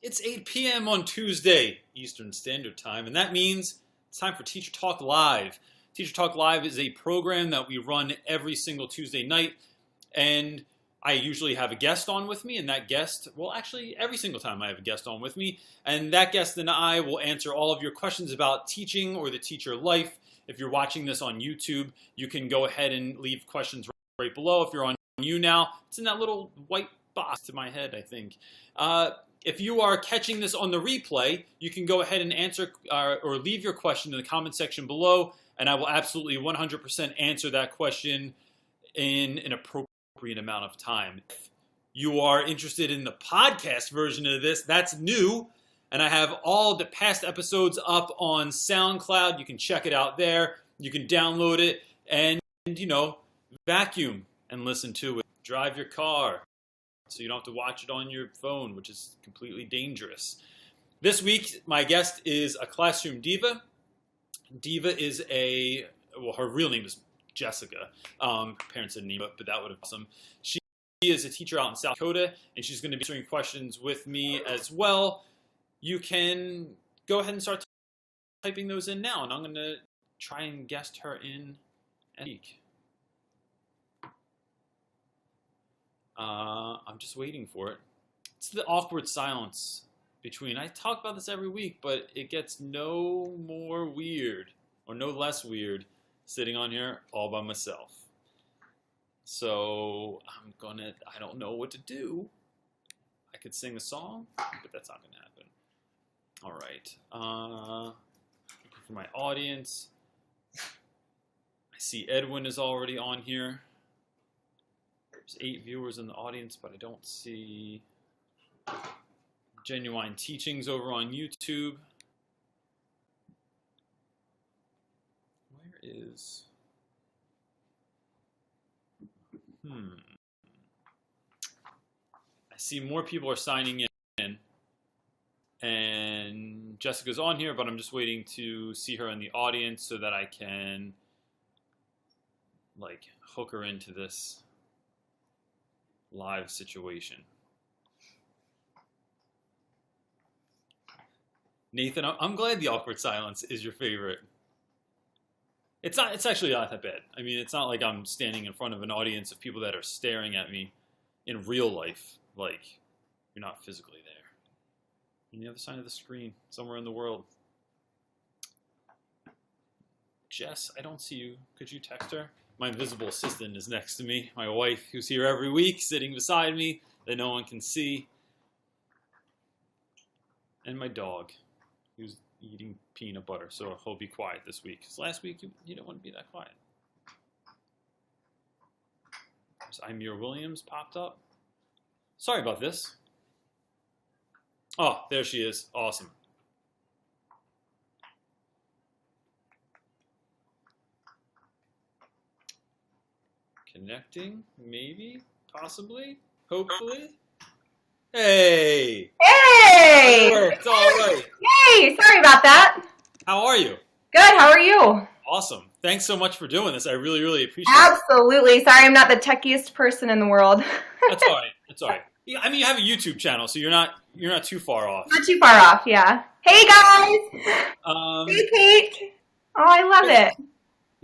It's 8 p.m. on Tuesday, Eastern Standard Time, and that means it's time for Teacher Talk Live. Teacher Talk Live is a program that we run every single Tuesday night, and I usually have a guest on with me, and that guest, well, actually, every single time I have a guest on with me, and that guest and I will answer all of your questions about teaching or the teacher life. If you're watching this on YouTube, you can go ahead and leave questions right below. If you're on YouNow, it's in that little white box to my head, I think. If you are catching this on the replay, you can go ahead and answer or leave your question in the comment section below, and I will absolutely 100% answer that question in an appropriate amount of time. If you are interested in the podcast version of this, that's new, and I have all the past episodes up on SoundCloud. You can check it out there. You can download it and, vacuum and listen to it. Drive your car so you don't have to watch it on your phone, which is completely dangerous. This week, my guest is A Classroom Diva. Diva is her real name is Jessica. Her parents said Neva, but that would have been awesome. She is a teacher out in South Dakota, and she's going to be answering questions with me as well. You can go ahead and start typing those in now, and I'm going to try and guest her in a week. I'm just waiting for it. It's the awkward silence between. I talk about this every week, but it gets no more weird or no less weird sitting on here all by myself. So I don't know what to do. I could sing a song, but that's not going to happen. All right. For my audience, I see Edwin is already on here. There's 8 viewers in the audience, but I don't see Genuine Teachings over on YouTube. Where is... I see more people are signing in. And Jessica's on here, but I'm just waiting to see her in the audience so that I can, hook her into this live situation. Nathan, I'm glad the awkward silence is your favorite. It's actually not that bad. I mean, it's not like I'm standing in front of an audience of people that are staring at me in real life, like you're not physically there. On the other side of the screen, somewhere in the world. Jess, I don't see you. Could you text her? My invisible assistant is next to me. My wife, who's here every week, sitting beside me, that no one can see. And my dog, who's eating peanut butter, so he'll be quiet this week. Because last week, you didn't want to be that quiet. There's Imir Williams popped up. Sorry about this. Oh, there she is. Awesome. Connecting, maybe, possibly, hopefully. Hey! Hey! It's all right. Hey, sorry about that. How are you? Good, how are you? Awesome. Thanks so much for doing this. I really, really appreciate it. Absolutely. Sorry, I'm not the techiest person in the world. That's all right. That's all right. Yeah, I mean, you have a YouTube channel, so you're not too far off. Not too far off, yeah. Hey, guys! Hey, Kate! Oh, I love it.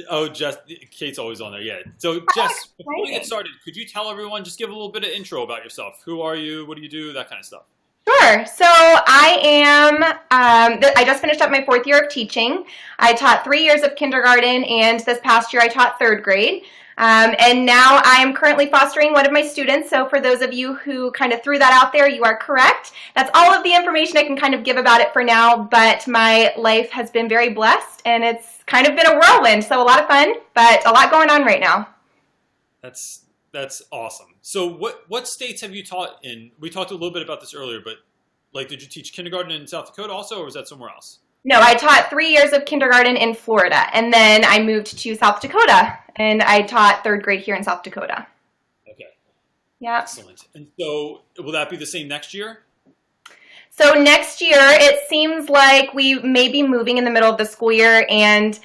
Oh, Jess, Kate's always on there, yeah. So, Jess, before we get started, could you tell everyone, just give a little bit of intro about yourself? Who are you? What do you do? That kind of stuff. Sure. So I am, I just finished up my 4th year of teaching. I taught 3 years of kindergarten, and this past year I taught 3rd grade. And now I am currently fostering one of my students. So for those of you who kind of threw that out there, you are correct. That's all of the information I can kind of give about it for now, but my life has been very blessed, and it's kind of been a whirlwind. So a lot of fun, but a lot going on right now. That's awesome. So what states have you taught in? We talked a little bit about this earlier, but did you teach kindergarten in South Dakota also, or was that somewhere else? No, I taught 3 years of kindergarten in Florida, and then I moved to South Dakota, and I taught 3rd grade here in South Dakota. Okay. Yeah. Excellent. And so will that be the same next year? So next year, it seems like we may be moving in the middle of the school year, and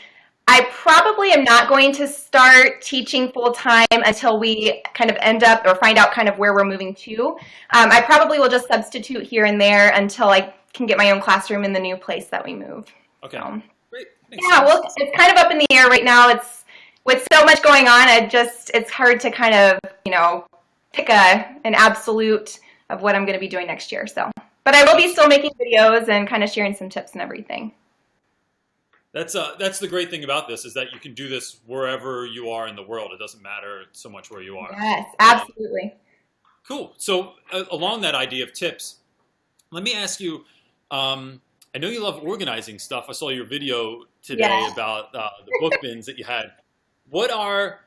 I probably am not going to start teaching full-time until we kind of end up or find out kind of where we're moving to. I probably will just substitute here and there until I can get my own classroom in the new place that we move. Okay, So, great. yeah, well, it's kind of up in the air right now. It's with so much going on, it's hard to kind of, pick an absolute of what I'm going to be doing next year. So, but I will be still making videos and kind of sharing some tips and everything. That's the great thing about this is that you can do this wherever you are in the world. It doesn't matter so much where you are. Yes, absolutely. Cool. So along that idea of tips, let me ask you, I know you love organizing stuff. I saw your video today about the book bins that you had. What are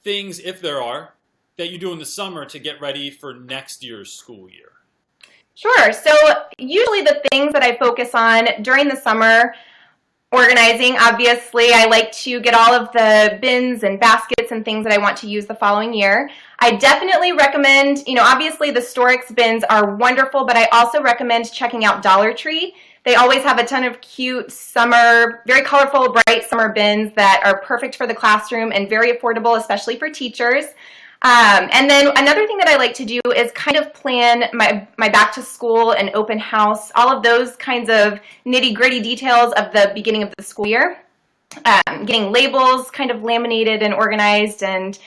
things, if there are, that you do in the summer to get ready for next year's school year? Sure. So usually the things that I focus on during the summer, organizing, obviously, I like to get all of the bins and baskets and things that I want to use the following year. I definitely recommend, obviously the Storix bins are wonderful, but I also recommend checking out Dollar Tree. They always have a ton of cute summer, very colorful, bright summer bins that are perfect for the classroom and very affordable, especially for teachers. And then another thing that I like to do is kind of plan my back to school and open house, all of those kinds of nitty gritty details of the beginning of the school year. Getting labels kind of laminated and organized and,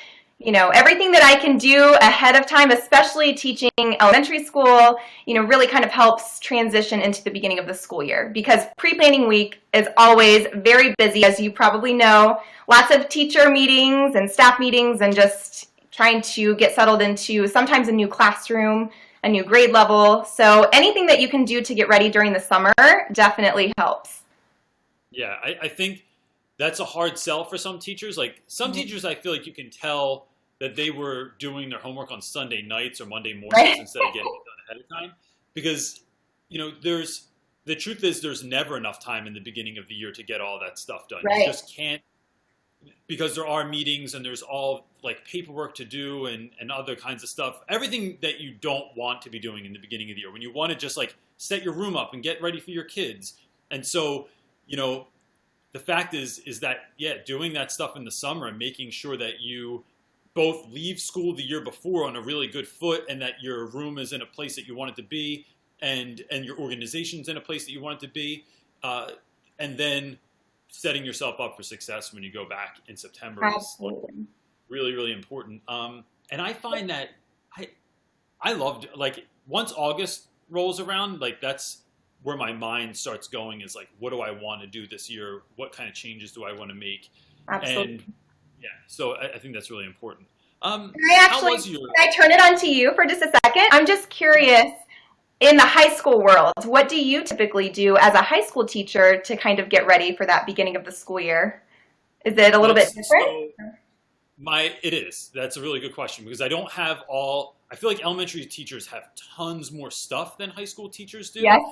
everything that I can do ahead of time, especially teaching elementary school, really kind of helps transition into the beginning of the school year because pre-planning week is always very busy, as you probably know. Lots of teacher meetings and staff meetings and just trying to get settled into sometimes a new classroom, a new grade level. So anything that you can do to get ready during the summer definitely helps. Yeah, I think that's a hard sell for some teachers. Like some teachers, I feel like you can tell that they were doing their homework on Sunday nights or Monday mornings instead of getting it done ahead of time. Because, the truth is there's never enough time in the beginning of the year to get all that stuff done. Right. You just can't, because there are meetings and there's all like paperwork to do and other kinds of stuff. Everything that you don't want to be doing in the beginning of the year when you want to just like set your room up and get ready for your kids. And so, the fact is that, doing that stuff in the summer and making sure that you both leave school the year before on a really good foot and that your room is in a place that you want it to be and your organization's in a place that you want it to be, and then setting yourself up for success when you go back in September is really, really important. And I find that I loved, like, once August rolls around, like, that's where my mind starts going is, like, what do I want to do this year? What kind of changes do I want to make? Absolutely. And, so I think that's really important. Can I turn it on to you for just a second? I'm just curious, in the high school world, what do you typically do as a high school teacher to kind of get ready for that beginning of the school year? Is it a little bit different? It is. That's a really good question because I don't have I feel like elementary teachers have tons more stuff than high school teachers do. Yes.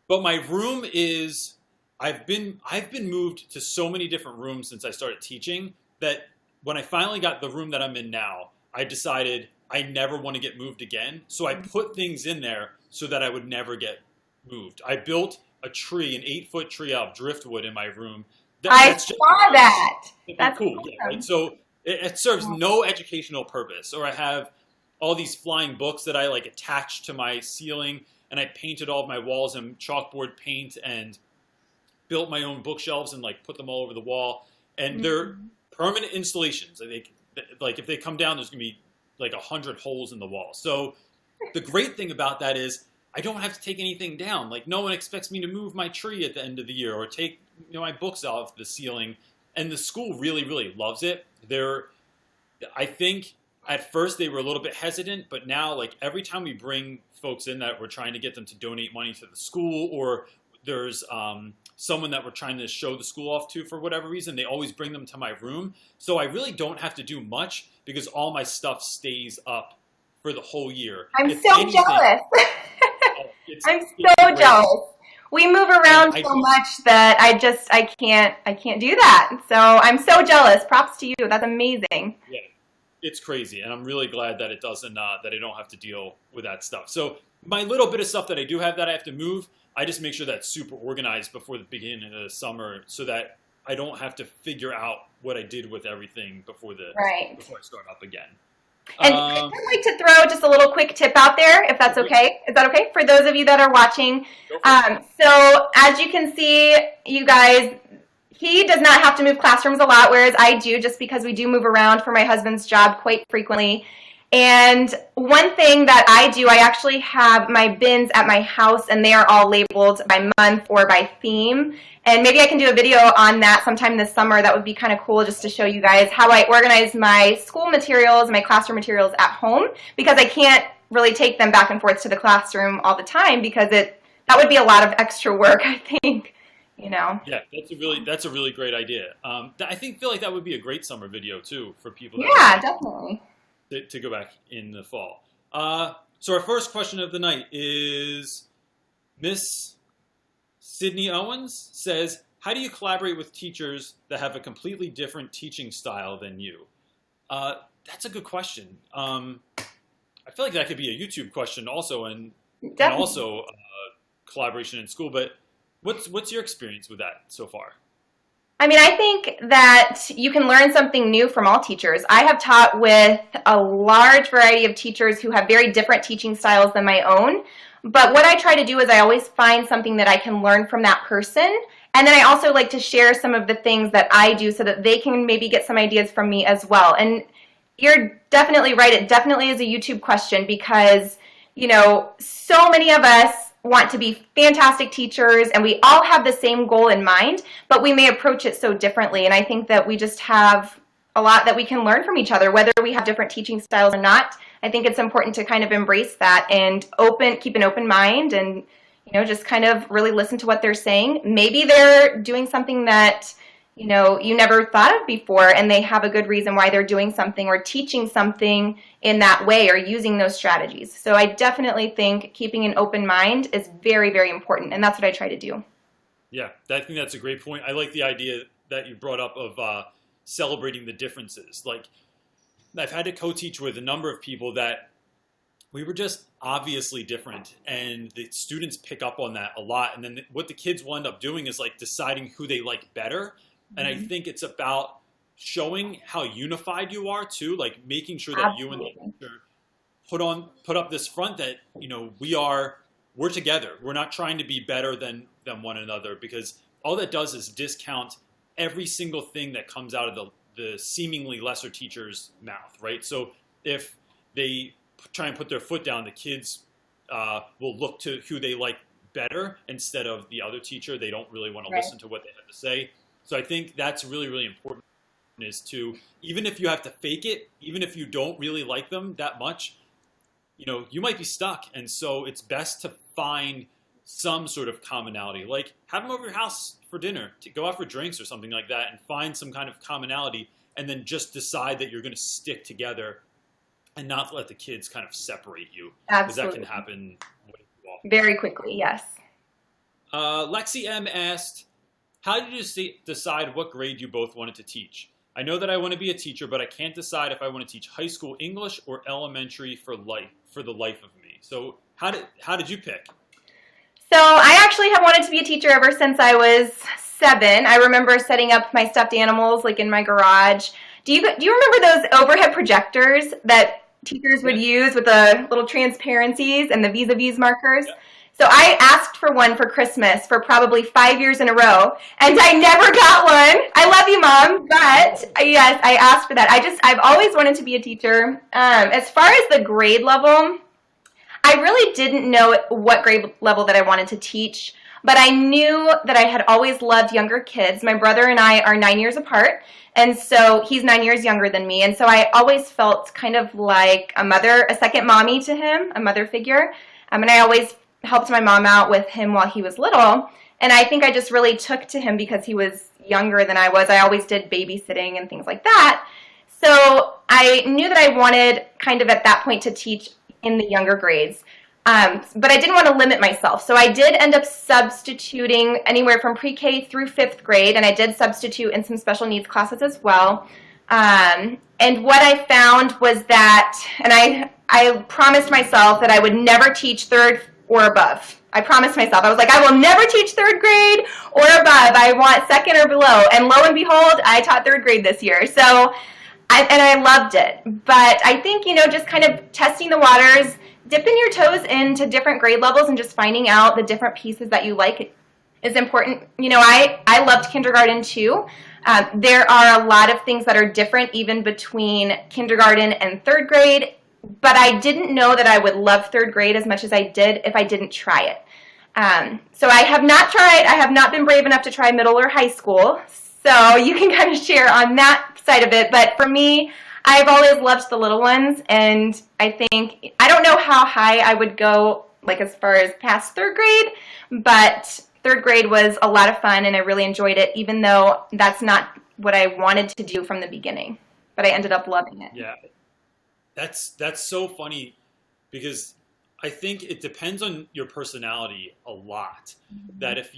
But my room is, I've been moved to so many different rooms since I started teaching that when I finally got the room that I'm in now, I decided I never want to get moved again. So I put things in there so that I would never get moved. I built a tree, an 8-foot tree out of driftwood in my room. I saw that. That's cool. Awesome. Yeah, right? So it serves no educational purpose. Or I have all these flying books that I like attach to my ceiling, and I painted all of my walls in chalkboard paint and built my own bookshelves and like put them all over the wall. And they're permanent installations. Like if they come down, there's gonna be like 100 holes in the wall. So the great thing about that is I don't have to take anything down. Like no one expects me to move my tree at the end of the year or take my books off the ceiling. And the school really, really loves it. I think at first they were a little bit hesitant, but now like every time we bring folks in that we're trying to get them to donate money to the school, or there's someone that we're trying to show the school off to for whatever reason, they always bring them to my room. So I really don't have to do much because all my stuff stays up for the whole year. I'm so jealous. I'm so jealous. We move around so much that I can't do that. So I'm so jealous. Props to you. That's amazing. Yeah, it's crazy, and I'm really glad that it doesn't that I don't have to deal with that stuff. So my little bit of stuff that I do have that I have to move, I just make sure that's super organized before the beginning of the summer so that I don't have to figure out what I did with everything before I start up again. And I'd like to throw just a little quick tip out there, if that's okay. Is that okay for those of you that are watching? So as you can see, you guys, he does not have to move classrooms a lot, whereas I do, just because we do move around for my husband's job quite frequently. And one thing that I do, I actually have my bins at my house, and they are all labeled by month or by theme. And maybe I can do a video on that sometime this summer. That would be kind of cool, just to show you guys how I organize my school materials, my classroom materials at home, because I can't really take them back and forth to the classroom all the time, because that would be a lot of extra work, I think. You know. Yeah, that's a really great idea. I feel like that would be a great summer video too for people. Definitely. To go back in the fall. So our first question of the night is Miss Sydney Owens says, how do you collaborate with teachers that have a completely different teaching style than you? That's a good question. I feel like that could be a YouTube question also, and also collaboration in school. But what's your experience with that so far? I mean, I think that you can learn something new from all teachers. I have taught with a large variety of teachers who have very different teaching styles than my own. But what I try to do is I always find something that I can learn from that person. And then I also like to share some of the things that I do so that they can maybe get some ideas from me as well. And you're definitely right. It definitely is a YouTube question, because, you know, so many of us want to be fantastic teachers, and we all have the same goal in mind, but we may approach it so differently. And I think that we just have a lot that we can learn from each other, whether we have different teaching styles or not. I think it's important to kind of embrace that and keep an open mind, and, you know, just kind of really listen to what they're saying. Maybe they're doing something that, you know, you never thought of before, and they have a good reason why they're doing something or teaching something in that way or using those strategies. So I definitely think keeping an open mind is very, very important, and that's what I try to do. Yeah, I think that's a great point. I like the idea that you brought up of celebrating the differences. Like, I've had to co-teach with a number of people that we were just obviously different, and the students pick up on that a lot. And then what the kids will end up doing is like deciding who they like better. And I think it's about showing how unified you are too, like making sure that you and the teacher put up this front that, you know, we're together. We're not trying to be better than one another, because all that does is discount every single thing that comes out of the seemingly lesser teacher's mouth, right? So if they try and put their foot down, the kids will look to who they like better instead of the other teacher. They don't really want to listen to what they have to say. So I think that's really, really important, is to, even if you have to fake it, even if you don't really like them that much, you know, you might be stuck. And so it's best to find some sort of commonality, like have them over your house for dinner, to go out for drinks or something like that, and find some kind of commonality, and then just decide that you're going to stick together and not let the kids kind of separate you. Absolutely. Because that can happen very quickly, yes. Lexi M asked, how did you decide what grade you both wanted to teach? I know that I want to be a teacher, but I can't decide if I want to teach high school English or elementary for the life of me. So how did you pick? So I actually have wanted to be a teacher ever since I was 7. I remember setting up my stuffed animals like in my garage. Do you remember those overhead projectors that teachers would use with the little transparencies and the vis-a-vis markers? Yeah. So I asked for one for Christmas for probably 5 years in a row, and I never got one. I love you, Mom, but yes, I asked for that. I've always wanted to be a teacher. As far as the grade level, I really didn't know what grade level that I wanted to teach, but I knew that I had always loved younger kids. My brother and I are 9 years apart, and so he's 9 years younger than me, and so I always felt kind of like a second mommy to him, a mother figure, and I always helped my mom out with him while he was little, and I think I just really took to him because he was younger than I was. I always did babysitting and things like that, so I knew that I wanted kind of at that point to teach in the younger grades, but I didn't want to limit myself, so I did end up substituting anywhere from pre-K through 5th grade, and I did substitute in some special needs classes as well. And what I found was that, and I promised myself that I would never teach third or above. I promised myself. I was like, I will never teach third grade or above. I want second or below. And lo and behold, I taught third grade this year. So, I loved it. But I think, just kind of testing the waters, dipping your toes into different grade levels and just finding out the different pieces that you like is important. I loved kindergarten too. There are a lot of things that are different even between kindergarten and third grade, but I didn't know that I would love third grade as much as I did if I didn't try it. So I have not been brave enough to try middle or high school, so you can kind of share on that side of it. But for me, I've always loved the little ones, and I don't know how high I would go, like as far as past third grade, but third grade was a lot of fun, and I really enjoyed it, even though that's not what I wanted to do from the beginning. But I ended up loving it. Yeah, that's so funny, because I think it depends on your personality a lot. Mm-hmm. That if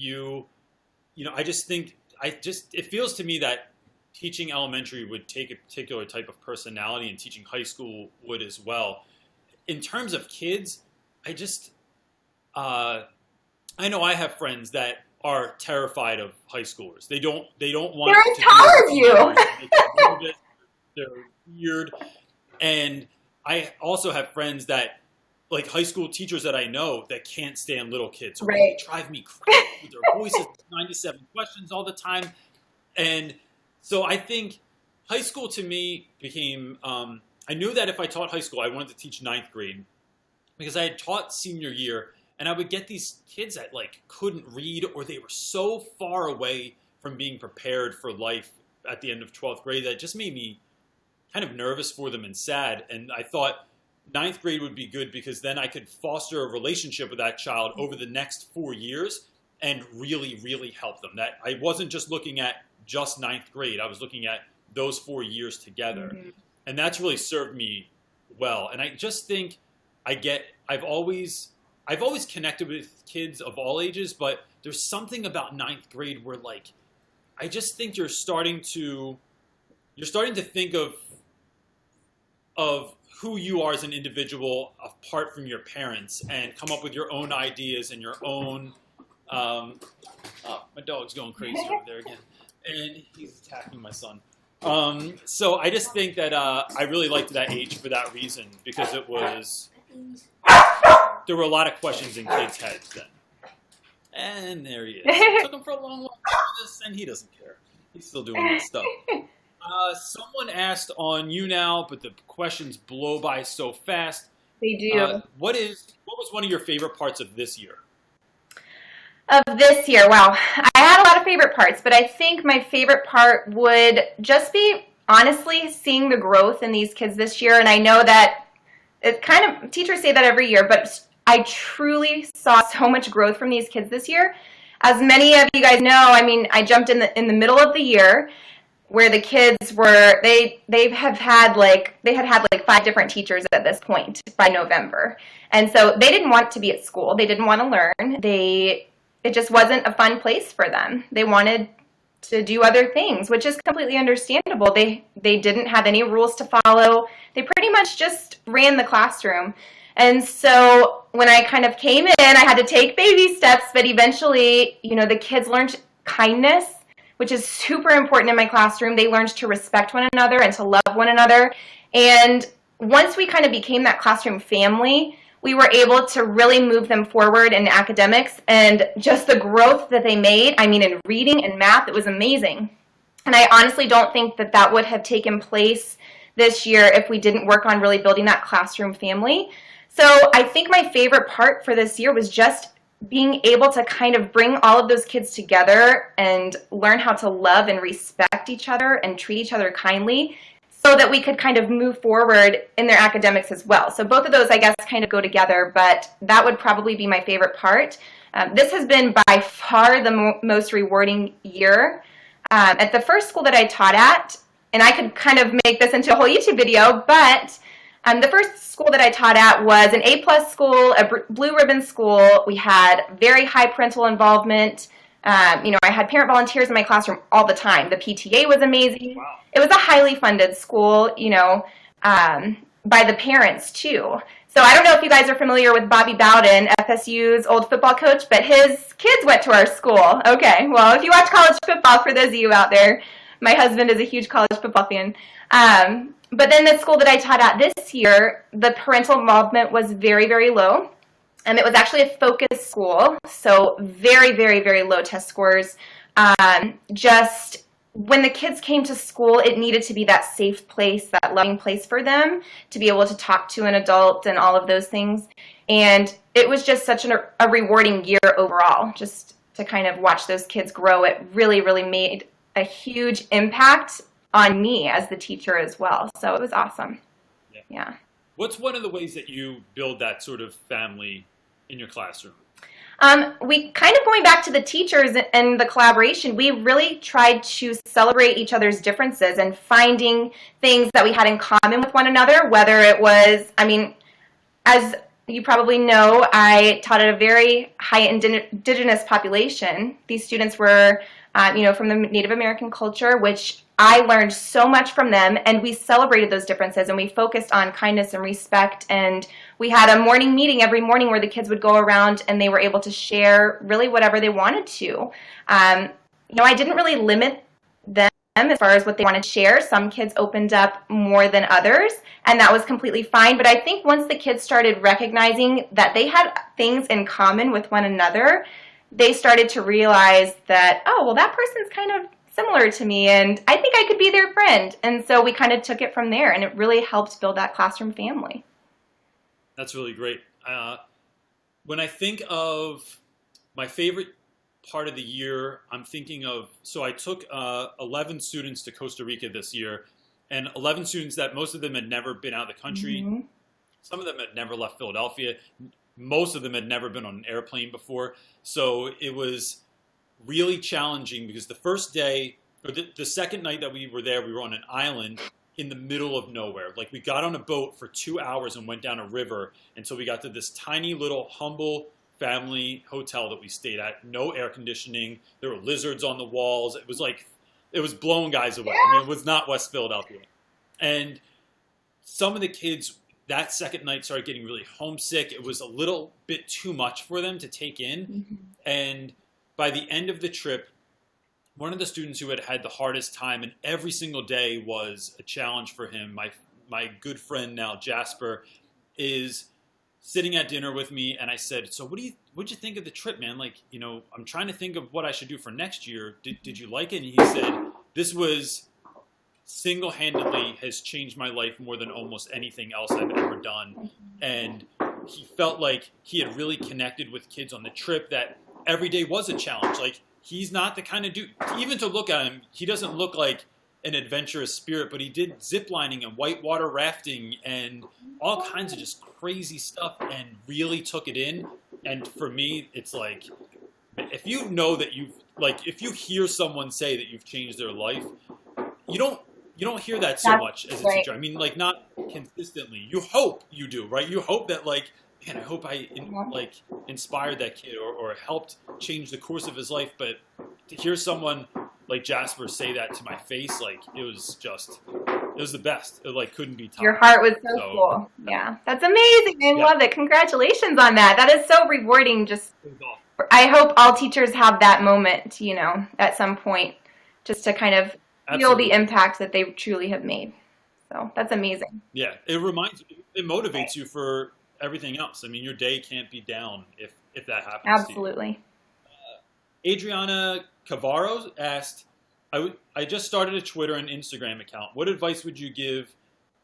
it feels to me that teaching elementary would take a particular type of personality, and teaching high school would as well. In terms of kids, I know I have friends that are terrified of high schoolers. They don't want They're as tall as you. They're weird. And I also have friends that, like high school teachers that I know, that can't stand little kids. Right. They drive me crazy with their voices, 97 questions all the time. And so I think high school to me became, I knew that if I taught high school, I wanted to teach ninth grade, because I had taught senior year. And I would get these kids that couldn't read, or they were so far away from being prepared for life at the end of 12th grade that it just made me kind of nervous for them and sad. And I thought ninth grade would be good, because then I could foster a relationship with that child over the next 4 years and really, really help them. That I wasn't just looking at just ninth grade. I was looking at those 4 years together. Mm-hmm. And that's really served me well. And I just think I've always connected with kids of all ages, but there's something about ninth grade where I just think you're starting to think of who you are as an individual apart from your parents, and come up with your own ideas and your own, oh, my dog's going crazy over there again, and he's attacking my son. So I just think that I really liked that age for that reason, because there were a lot of questions in kids' heads then. And there he is. It took him for a long time to do this, and he doesn't care. He's still doing his stuff. Someone asked on YouNow, but the questions blow by so fast. They do. What was one of your favorite parts of this year? Of this year, wow. I had a lot of favorite parts, but I think my favorite part would just be, honestly, seeing the growth in these kids this year. And I know that teachers say that every year, but I truly saw so much growth from these kids this year. As many of you guys know, I jumped in the middle of the year, where the kids were, they had had 5 different teachers at this point by November. And so they didn't want to be at school. They didn't want to learn. It just wasn't a fun place for them. They wanted to do other things, which is completely understandable. They didn't have any rules to follow. They pretty much just ran the classroom. And so when I kind of came in, I had to take baby steps, but eventually, the kids learned kindness, which is super important in my classroom. They learned to respect one another and to love one another. And once we kind of became that classroom family, we were able to really move them forward in academics, and just the growth that they made, in reading and math, it was amazing. And I honestly don't think that would have taken place this year if we didn't work on really building that classroom family. So I think my favorite part for this year was just being able to kind of bring all of those kids together and learn how to love and respect each other and treat each other kindly, so that we could kind of move forward in their academics as well. So both of those, I guess, kind of go together, but that would probably be my favorite part. This has been by far the most rewarding year. At the first school that I taught at, and I could kind of make this into a whole YouTube video, but the first school that I taught at was an A+ school, a blue ribbon school. We had very high parental involvement. I had parent volunteers in my classroom all the time. The PTA was amazing. Wow. It was a highly funded school, by the parents too. So I don't know if you guys are familiar with Bobby Bowden, FSU's old football coach, but his kids went to our school. Okay, well, if you watch college football, for those of you out there, my husband is a huge college football fan. But then the school that I taught at this year, the parental involvement was very, very low. It was actually a focus school, so very, very, very low test scores. Just when the kids came to school, it needed to be that safe place, that loving place for them to be able to talk to an adult and all of those things. And it was just such a rewarding year overall, just to kind of watch those kids grow. It really, really made a huge impact on me as the teacher as well. So it was awesome. Yeah. What's one of the ways that you build that sort of family in your classroom? We kind of, going back to the teachers and the collaboration, we really tried to celebrate each other's differences and finding things that we had in common with one another, whether it was, I mean, as you probably know, I taught at a very high indigenous population. These students were, from the Native American culture, which I learned so much from them, and we celebrated those differences, and we focused on kindness and respect, and we had a morning meeting every morning where the kids would go around and they were able to share really whatever they wanted to. I didn't really limit them as far as what they wanted to share. Some kids opened up more than others, and that was completely fine. But I think once the kids started recognizing that they had things in common with one another, they started to realize that, oh, well, that person's kind of similar to me, and I think I could be their friend. And so we kind of took it from there, and it really helped build that classroom family. That's really great. When I think of my favorite part of the year, I'm thinking of, so I took 11 students to Costa Rica this year, and 11 students that most of them had never been out of the country. Mm-hmm. Some of them had never left Philadelphia. Most of them had never been on an airplane before. So it was really challenging because the first day, or the second night that we were there, we were on an island in the middle of nowhere. Like, we got on a boat for 2 hours and went down a river until we got to this tiny little humble family hotel that we stayed at. No air conditioning. There were lizards on the walls. It was blowing guys away. I mean, it was not West Philadelphia. And some of the kids that second night started getting really homesick. It was a little bit too much for them to take in. Mm-hmm. And by the end of the trip, one of the students who had had the hardest time, and every single day was a challenge for him, my good friend now, Jasper, is sitting at dinner with me, and I said, so what'd you think of the trip, man? Like, I'm trying to think of what I should do for next year. Did you like it? And he said, this was single-handedly has changed my life more than almost anything else I've ever done. And he felt like he had really connected with kids on the trip, that every day was a challenge. Like, he's not the kind of dude, even to look at him, he doesn't look like an adventurous spirit, but he did zip lining and whitewater rafting and all kinds of just crazy stuff and really took it in. And for me, it's like, if you know that if you hear someone say that you've changed their life, you don't hear that so much as a teacher. I mean, like, not consistently. You hope you do, right? You hope that, like, man, I hope I inspired that kid or helped change the course of his life. But to hear someone like Jasper say that to my face, like, it was the best. It couldn't be topped. Your heart was so cool. Yeah, that's amazing. I love it. Congratulations on that. That is so rewarding. Just, I hope all teachers have that moment, at some point, just to kind of feel the impact that they truly have made. So that's amazing. Yeah, it motivates you for everything else. I mean, your day can't be down if that happens. Absolutely. To you. Adriana Cavaros asked, I just started a Twitter and Instagram account. What advice would you give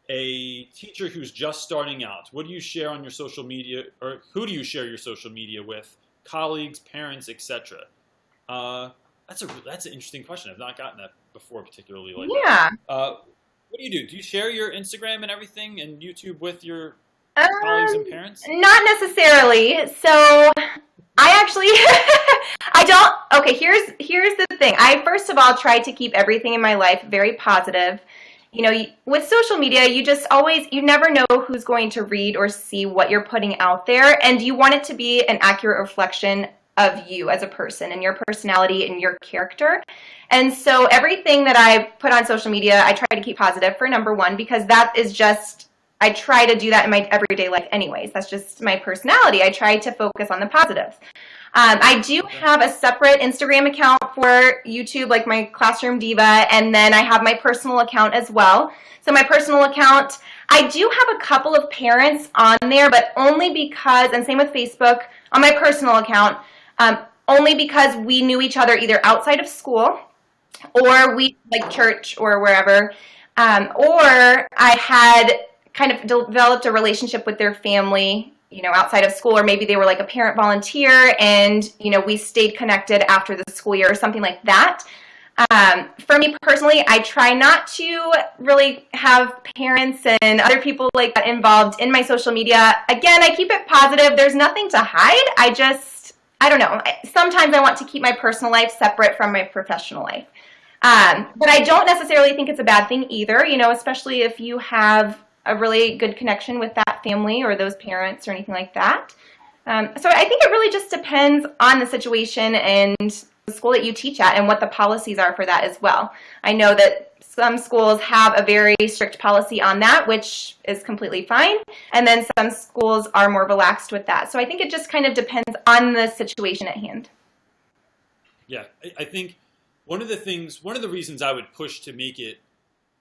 a teacher who's just starting out? What do you share on your social media, or who do you share your social media with? Colleagues, parents, etc. That's an interesting question. I've not gotten that before, particularly like that. What do you do? Do you share your Instagram and everything and YouTube with your colleagues and parents? Not necessarily. So I actually, I don't. Okay, here's the thing. I first of all try to keep everything in my life very positive. With social media, you never know who's going to read or see what you're putting out there, and you want it to be an accurate reflection of you as a person and your personality and your character. And so everything that I put on social media, I try to keep positive, for number one, because that is just, I try to do that in my everyday life anyways. That's just my personality. I try to focus on the positives. I do have a separate Instagram account for YouTube, like my Classroom Diva, and then I have my personal account as well. So my personal account, I do have a couple of parents on there, but only because, and same with Facebook, on my personal account, only because we knew each other either outside of school or we, like church or wherever, or I had kind of developed a relationship with their family, you know, outside of school, or maybe they were like a parent volunteer and, you know, we stayed connected after the school year or something like that. For me personally, I try not to really have parents and other people like that involved in my social media. Again, I keep it positive. There's nothing to hide. I don't know. Sometimes I want to keep my personal life separate from my professional life. But I don't necessarily think it's a bad thing either, you know, especially if you have a really good connection with that family or those parents or anything like that. So I think it really just depends on the situation and the school that you teach at and what the policies are for that as well. I know that some schools have a very strict policy on that, which is completely fine. And then some schools are more relaxed with that. So I think it just kind of depends on the situation at hand. Yeah, I think one of the reasons I would push to make it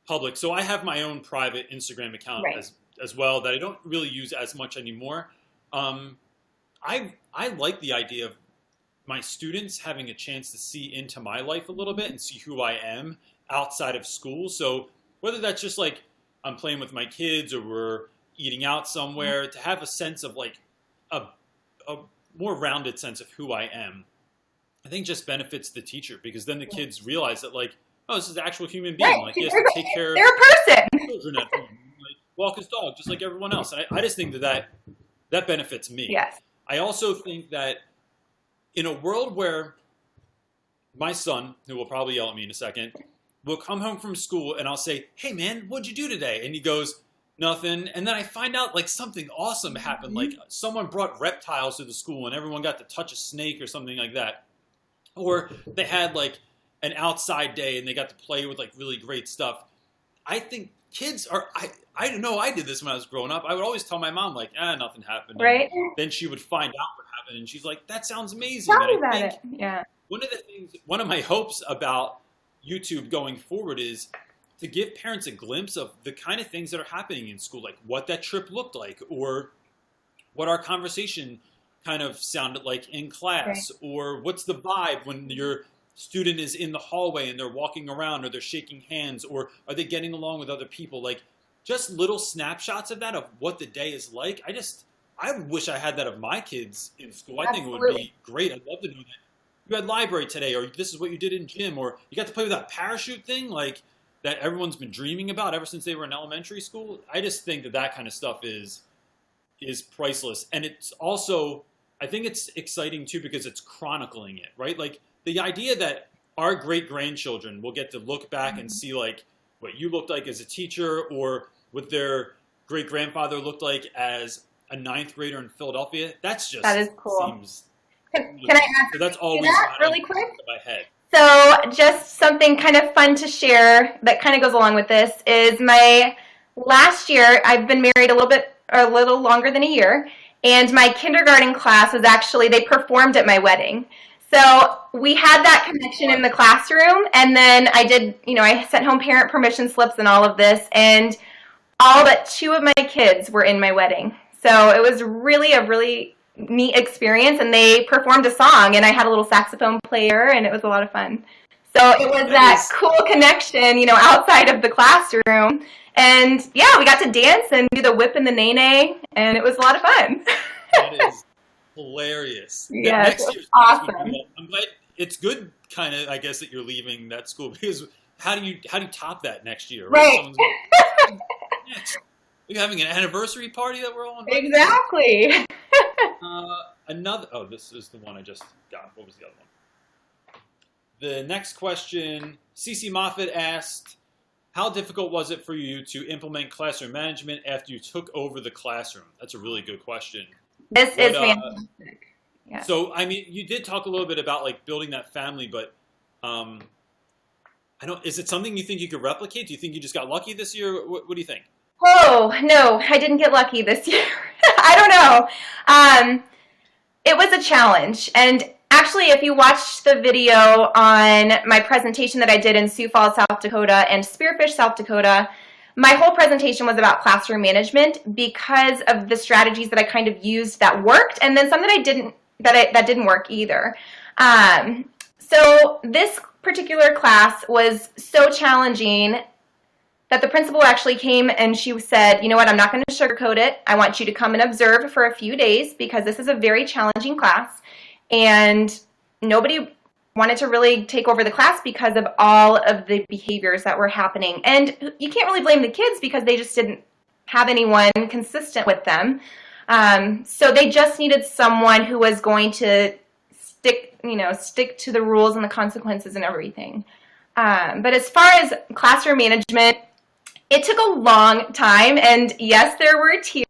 public, so I have my own private Instagram account as well that I don't really use as much anymore. I like the idea of my students having a chance to see into my life a little bit and see who I am outside of school. So whether that's just like I'm playing with my kids or we're eating out somewhere, to have a sense of like a more rounded sense of who I am, I think just benefits the teacher, because then the kids realize that like, oh, this is an actual human being. Like he has to take care of children at home, like walk his dog just like everyone else. And I just think that benefits me. Yes. I also think that in a world where my son, who will probably yell at me in a second, will come home from school and I'll say, hey man, what'd you do today? And he goes, nothing. And then I find out like something awesome happened. Like someone brought reptiles to the school and everyone got to touch a snake or something like that. Or they had like an outside day and they got to play with like really great stuff. I think kids are, I don't know, I did this when I was growing up. I would always tell my mom like, nothing happened. Right. And then she would find out what happened and she's like, that sounds amazing. Tell me and I about think it. Yeah. one of my hopes about YouTube going forward is to give parents a glimpse of the kind of things that are happening in school, like what that trip looked like or what our conversation kind of sounded like in class, or what's the vibe when your student is in the hallway and they're walking around or they're shaking hands, or are they getting along with other people? Like just little snapshots of that, of what the day is like. I wish I had that of my kids in school. I think it would be great. I'd love to know that you had library today, or this is what you did in gym, or you got to play with that parachute thing, like that everyone's been dreaming about ever since they were in elementary school. I just think that kind of stuff is priceless. And it's also, I think it's exciting too because it's chronicling it, right? Like the idea that our great-grandchildren will get to look back and see like what you looked like as a teacher, or what their great-grandfather looked like as a 9th grader in Philadelphia. That is cool. Seems Can I add so that's always really quick? In my head. So just something kind of fun to share that kind of goes along with this is my last year, I've been married a little longer than a year, and my kindergarten class was actually, they performed at my wedding. So we had that connection in the classroom, and then I sent home parent permission slips and all of this, and all but 2 of my kids were in my wedding. So it was really a really neat experience, and they performed a song, and I had a little saxophone player, and it was a lot of fun. So it was that cool connection, outside of the classroom. And yeah, we got to dance and do the whip and the nay-nay, and it was a lot of fun. That is hilarious. Yeah, next year's awesome. I'm glad it's good, kind of, I guess, that you're leaving that school, because how do you top that next year? Right. Next. Are you having an anniversary party that we're all invited? Exactly. This is the one I just got. What was the other one? The next question, Cece Moffat asked, how difficult was it for you to implement classroom management after you took over the classroom? That's a really good question. This is fantastic. Yeah. So, I mean, you did talk a little bit about like building that family, but is it something you think you could replicate? Do you think you just got lucky this year? What do you think? Oh, no, I didn't get lucky this year. I don't know. It was a challenge. And actually, if you watched the video on my presentation that I did in Sioux Falls, South Dakota and Spearfish, South Dakota, my whole presentation was about classroom management because of the strategies that I kind of used that worked, and then some that that didn't work either. So this particular class was so challenging that the principal actually came and she said, you know what, I'm not going to sugarcoat it. I want you to come and observe for a few days because this is a very challenging class. And nobody wanted to really take over the class because of all of the behaviors that were happening. And you can't really blame the kids because they just didn't have anyone consistent with them. So they just needed someone who was going to stick to the rules and the consequences and everything. But as far as classroom management, it took a long time, and yes, there were tears,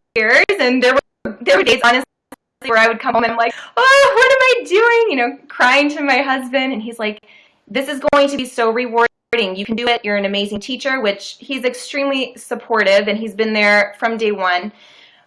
and there were days, honestly, where I would come home and I'm like, oh, what am I doing? Crying to my husband, and he's like, this is going to be so rewarding. You can do it. You're an amazing teacher, which he's extremely supportive, and he's been there from day one.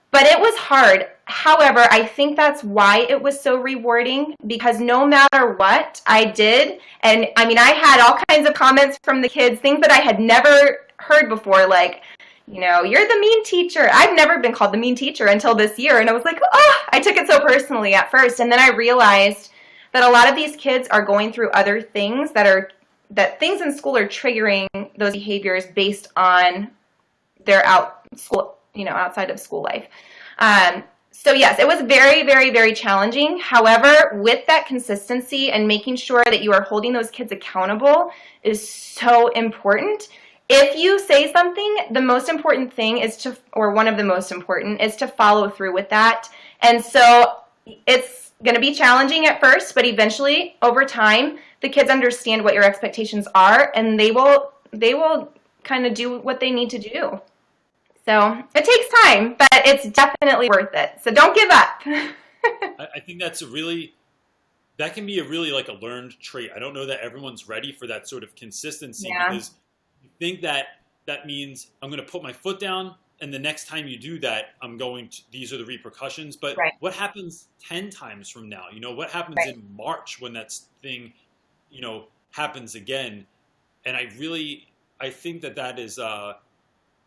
But it was hard. However, I think that's why it was so rewarding, because no matter what I did, and I mean, I had all kinds of comments from the kids, things that I had never heard before, like, you're the mean teacher. I've never been called the mean teacher until this year, and I was like, oh, I took it so personally at first, and then I realized that a lot of these kids are going through other things that things in school are triggering those behaviors based on their outside of school life. So yes, it was very, very, very challenging. However, with that consistency and making sure that you are holding those kids accountable is so important. If you say something, the most important thing one of the most important is to follow through with that. And so it's going to be challenging at first, but eventually, over time, the kids understand what your expectations are, and they will kind of do what they need to do. So it takes time, but it's definitely worth it. So don't give up. I think that can be a really like a learned trait. I don't know that everyone's ready for that sort of consistency, because you think that means I'm going to put my foot down, and the next time you do that, these are the repercussions. But what happens 10 times from now? What happens in March when that thing, happens again? And I think that is,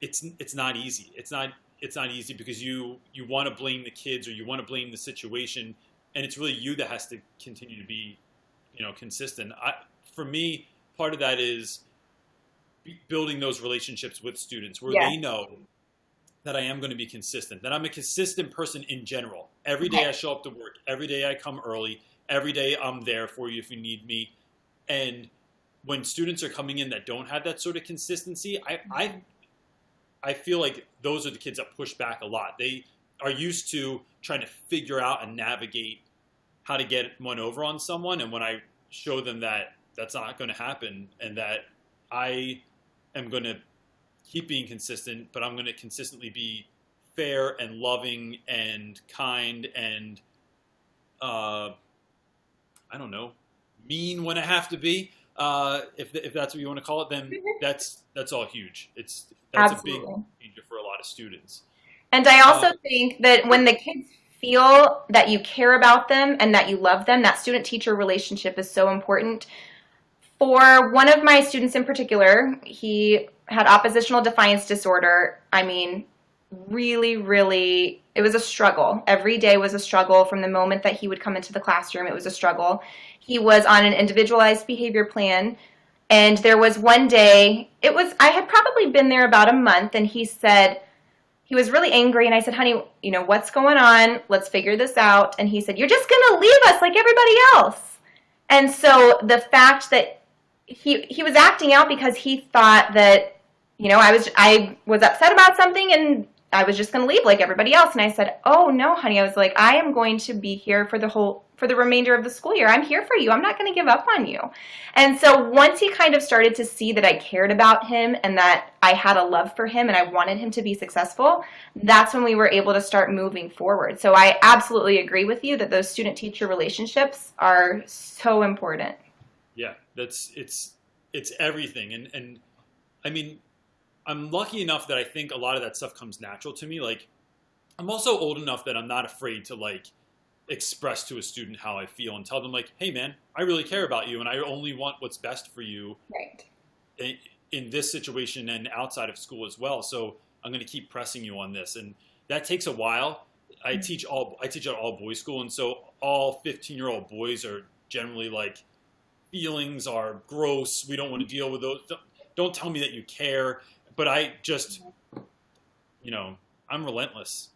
it's not easy. It's not easy because you want to blame the kids or you want to blame the situation, and it's really you that has to continue to be, consistent. For me, part of that is building those relationships with students where they know that I am going to be consistent, that I'm a consistent person in general. Every day I show up to work, every day I come early, every day I'm there for you if you need me. And when students are coming in that don't have that sort of consistency, I feel like those are the kids that push back a lot. They are used to trying to figure out and navigate how to get one over on someone. And when I show them that that's not going to happen and that I am going to keep being consistent, but I'm going to consistently be fair and loving and kind and, I don't know, mean when I have to be, if that's what you want to call it, then that's all huge. That's Absolutely. A big changer for a lot of students. And I also think that when the kids feel that you care about them and that you love them, that student-teacher relationship is so important. For one of my students in particular, he had oppositional defiance disorder. I mean, really, really, it was a struggle. Every day was a struggle. From the moment that he would come into the classroom, it was a struggle. He was on an individualized behavior plan. And there was one day, I had probably been there about a month, and he said, he was really angry, and I said, honey, what's going on? Let's figure this out. And he said, you're just going to leave us like everybody else. And so the fact that he was acting out because he thought that, I was upset about something, and I was just going to leave like everybody else. And I said, oh, no, honey. I was like, I am going to be here for the remainder of the school year. I'm here for you. I'm not going to give up on you. And so once he kind of started to see that I cared about him and that I had a love for him and I wanted him to be successful, that's when we were able to start moving forward. So I absolutely agree with you that those student-teacher relationships are so important. Yeah, it's everything. And I mean, I'm lucky enough that I think a lot of that stuff comes natural to me. Like, I'm also old enough that I'm not afraid to like express to a student how I feel and tell them like, hey man, I really care about you and I only want what's best for you in this situation and outside of school as well. So I'm going to keep pressing you on this. And that takes a while. I teach at all boys school. And so all 15-year-old boys are generally like, feelings are gross. We don't want to deal with those. Don't tell me that you care. But I just, I'm relentless.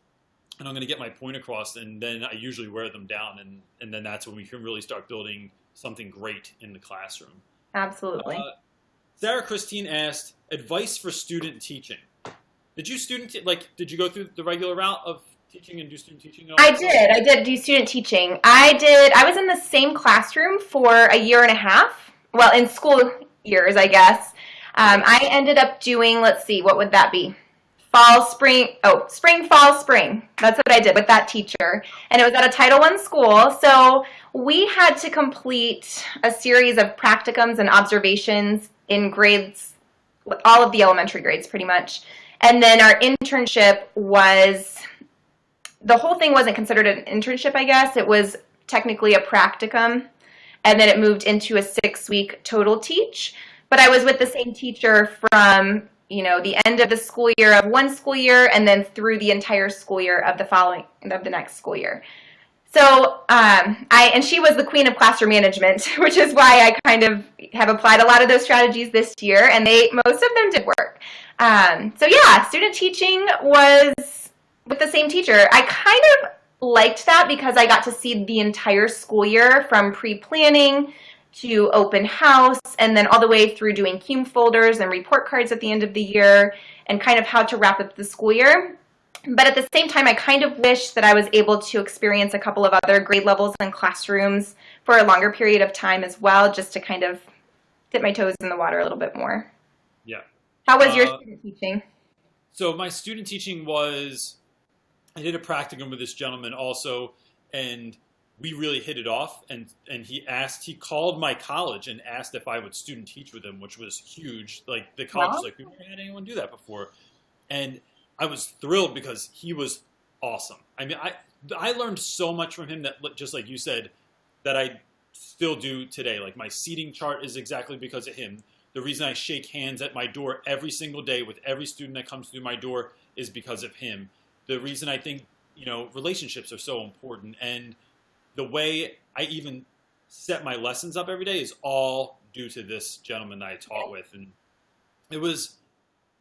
And I'm going to get my point across, and then I usually wear them down, and then that's when we can really start building something great in the classroom. Absolutely. Sarah Christine asked, advice for student teaching. Did you did you go through the regular route of teaching and do student teaching? I did do student teaching. I was in the same classroom for a year and a half. Well, in school years, I guess. I ended up doing, let's see, what would that be? Spring, fall, spring. That's what I did with that teacher. And it was at a Title I school. So we had to complete a series of practicums and observations in grades, all of the elementary grades pretty much. And then our internship the whole thing wasn't considered an internship, I guess. It was technically a practicum. And then it moved into a 6-week total teach. But I was with the same teacher from the end of the school year of one school year and then through the entire school year of the next school year. So, and she was the queen of classroom management, which is why I kind of have applied a lot of those strategies this year, and most of them did work. So yeah, student teaching was with the same teacher. I kind of liked that because I got to see the entire school year from pre-planning to open house, and then all the way through doing cume folders and report cards at the end of the year, and kind of how to wrap up the school year. But at the same time, I kind of wish that I was able to experience a couple of other grade levels and classrooms for a longer period of time as well, just to kind of dip my toes in the water a little bit more. Yeah. How was your student teaching? So my student teaching I did a practicum with this gentleman also, and we really hit it off, and he called my college and asked if I would student teach with him, which was huge. Like, the college was like, we've never had anyone do that before. And I was thrilled because he was awesome. I mean, I learned so much from him that, just like you said, that I still do today. Like, my seating chart is exactly because of him. The reason I shake hands at my door every single day with every student that comes through my door is because of him. The reason I think, relationships are so important, and the way I even set my lessons up every day is all due to this gentleman that I taught with. And it was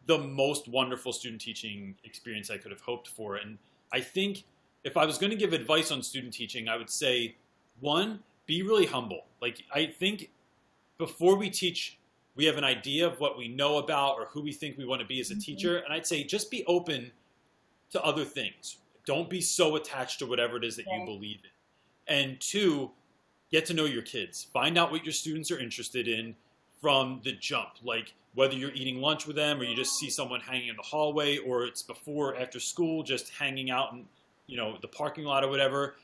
the most wonderful student teaching experience I could have hoped for. And I think if I was going to give advice on student teaching, I would say, 1, be really humble. Like, I think before we teach, we have an idea of what we know about or who we think we want to be as a teacher. And I'd say just be open to other things. Don't be so attached to whatever it is that you believe in. And 2, get to know your kids. Find out what your students are interested in from the jump. Like, whether you're eating lunch with them or you just see someone hanging in the hallway, or it's before or after school just hanging out in the parking lot or whatever.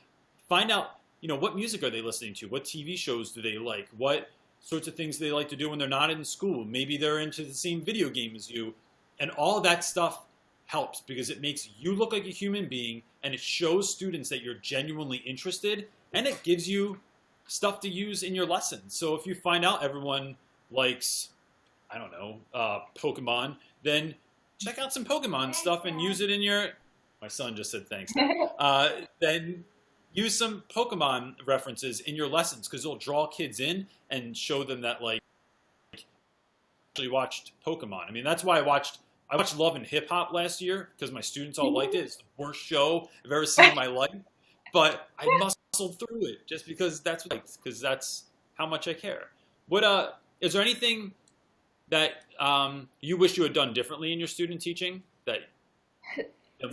Find out what music are they listening to, what TV shows do they like, what sorts of things they like to do when they're not in school. Maybe they're into the same video game as you. And all of that stuff helps because it makes you look like a human being, and it shows students that you're genuinely interested, and it gives you stuff to use in your lessons. So if you find out everyone likes, I don't know, Pokemon, then check out some Pokemon stuff and use it in your, my son just said thanks. Then use some Pokemon references in your lessons, because it'll draw kids in and show them that, like, actually watched Pokemon. I mean, that's why I watched Love and Hip Hop last year, because my students all liked it. It's the worst show I've ever seen in my life, but I muscled through it just because that's how much I care. What is there anything that you wish you had done differently in your student teaching?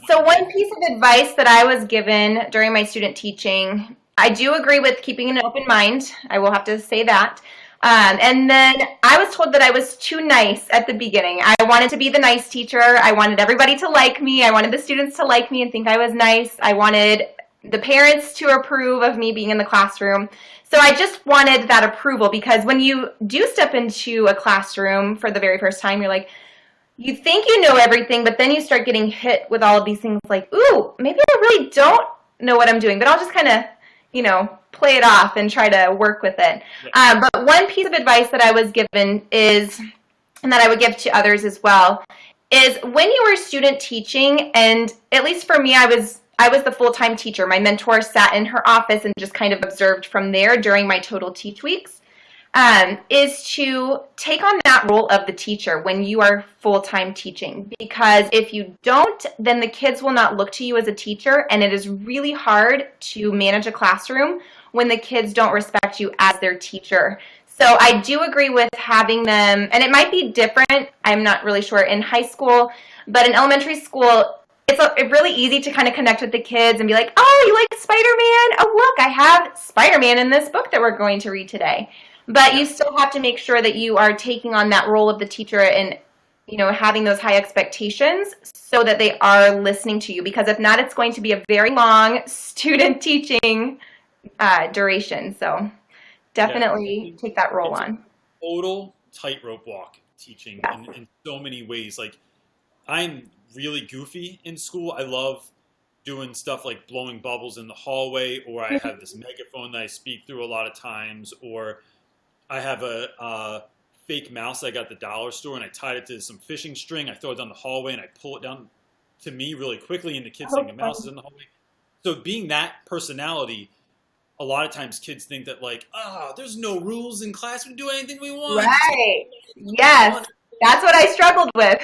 So one piece of advice that I was given during my student teaching, I do agree with keeping an open mind. I will have to say that. And then I was told that I was too nice at the beginning. I wanted to be the nice teacher. I wanted everybody to like me. I wanted the students to like me and think I was nice. I wanted the parents to approve of me being in the classroom. So I just wanted that approval, because when you do step into a classroom for the very first time, you're like, you think you know everything, but then you start getting hit with all of these things like, ooh, maybe I really don't know what I'm doing, but I'll just kind of, play it off and try to work with it. But one piece of advice that I was given is, and that I would give to others as well, is when you were student teaching, and at least for me, I was the full-time teacher. My mentor sat in her office and just kind of observed from there during my total teach weeks, is to take on that role of the teacher when you are full-time teaching. Because if you don't, then the kids will not look to you as a teacher, and it is really hard to manage a classroom when the kids don't respect you as their teacher. So I do agree with having them, and it might be different, I'm not really sure, in high school, but in elementary school, it's really easy to kind of connect with the kids and be like, oh, you like Spider-Man? Oh, look, I have Spider-Man in this book that we're going to read today. But you still have to make sure that you are taking on that role of the teacher and, having those high expectations so that they are listening to you. Because if not, it's going to be a very long student teaching duration. So definitely take that role on. Total tightrope walk teaching in so many ways. Like, I'm really goofy in school. I love doing stuff like blowing bubbles in the hallway, or I have this megaphone that I speak through a lot of times, or I have a fake mouse I got at the dollar store, and I tied it to some fishing string. I throw it down the hallway, and I pull it down to me really quickly, and the kids think the mouse is in the hallway. So being that personality, a lot of times kids think that, like, there's no rules in class. We can do anything we want. Right. Yes. That's what I struggled with.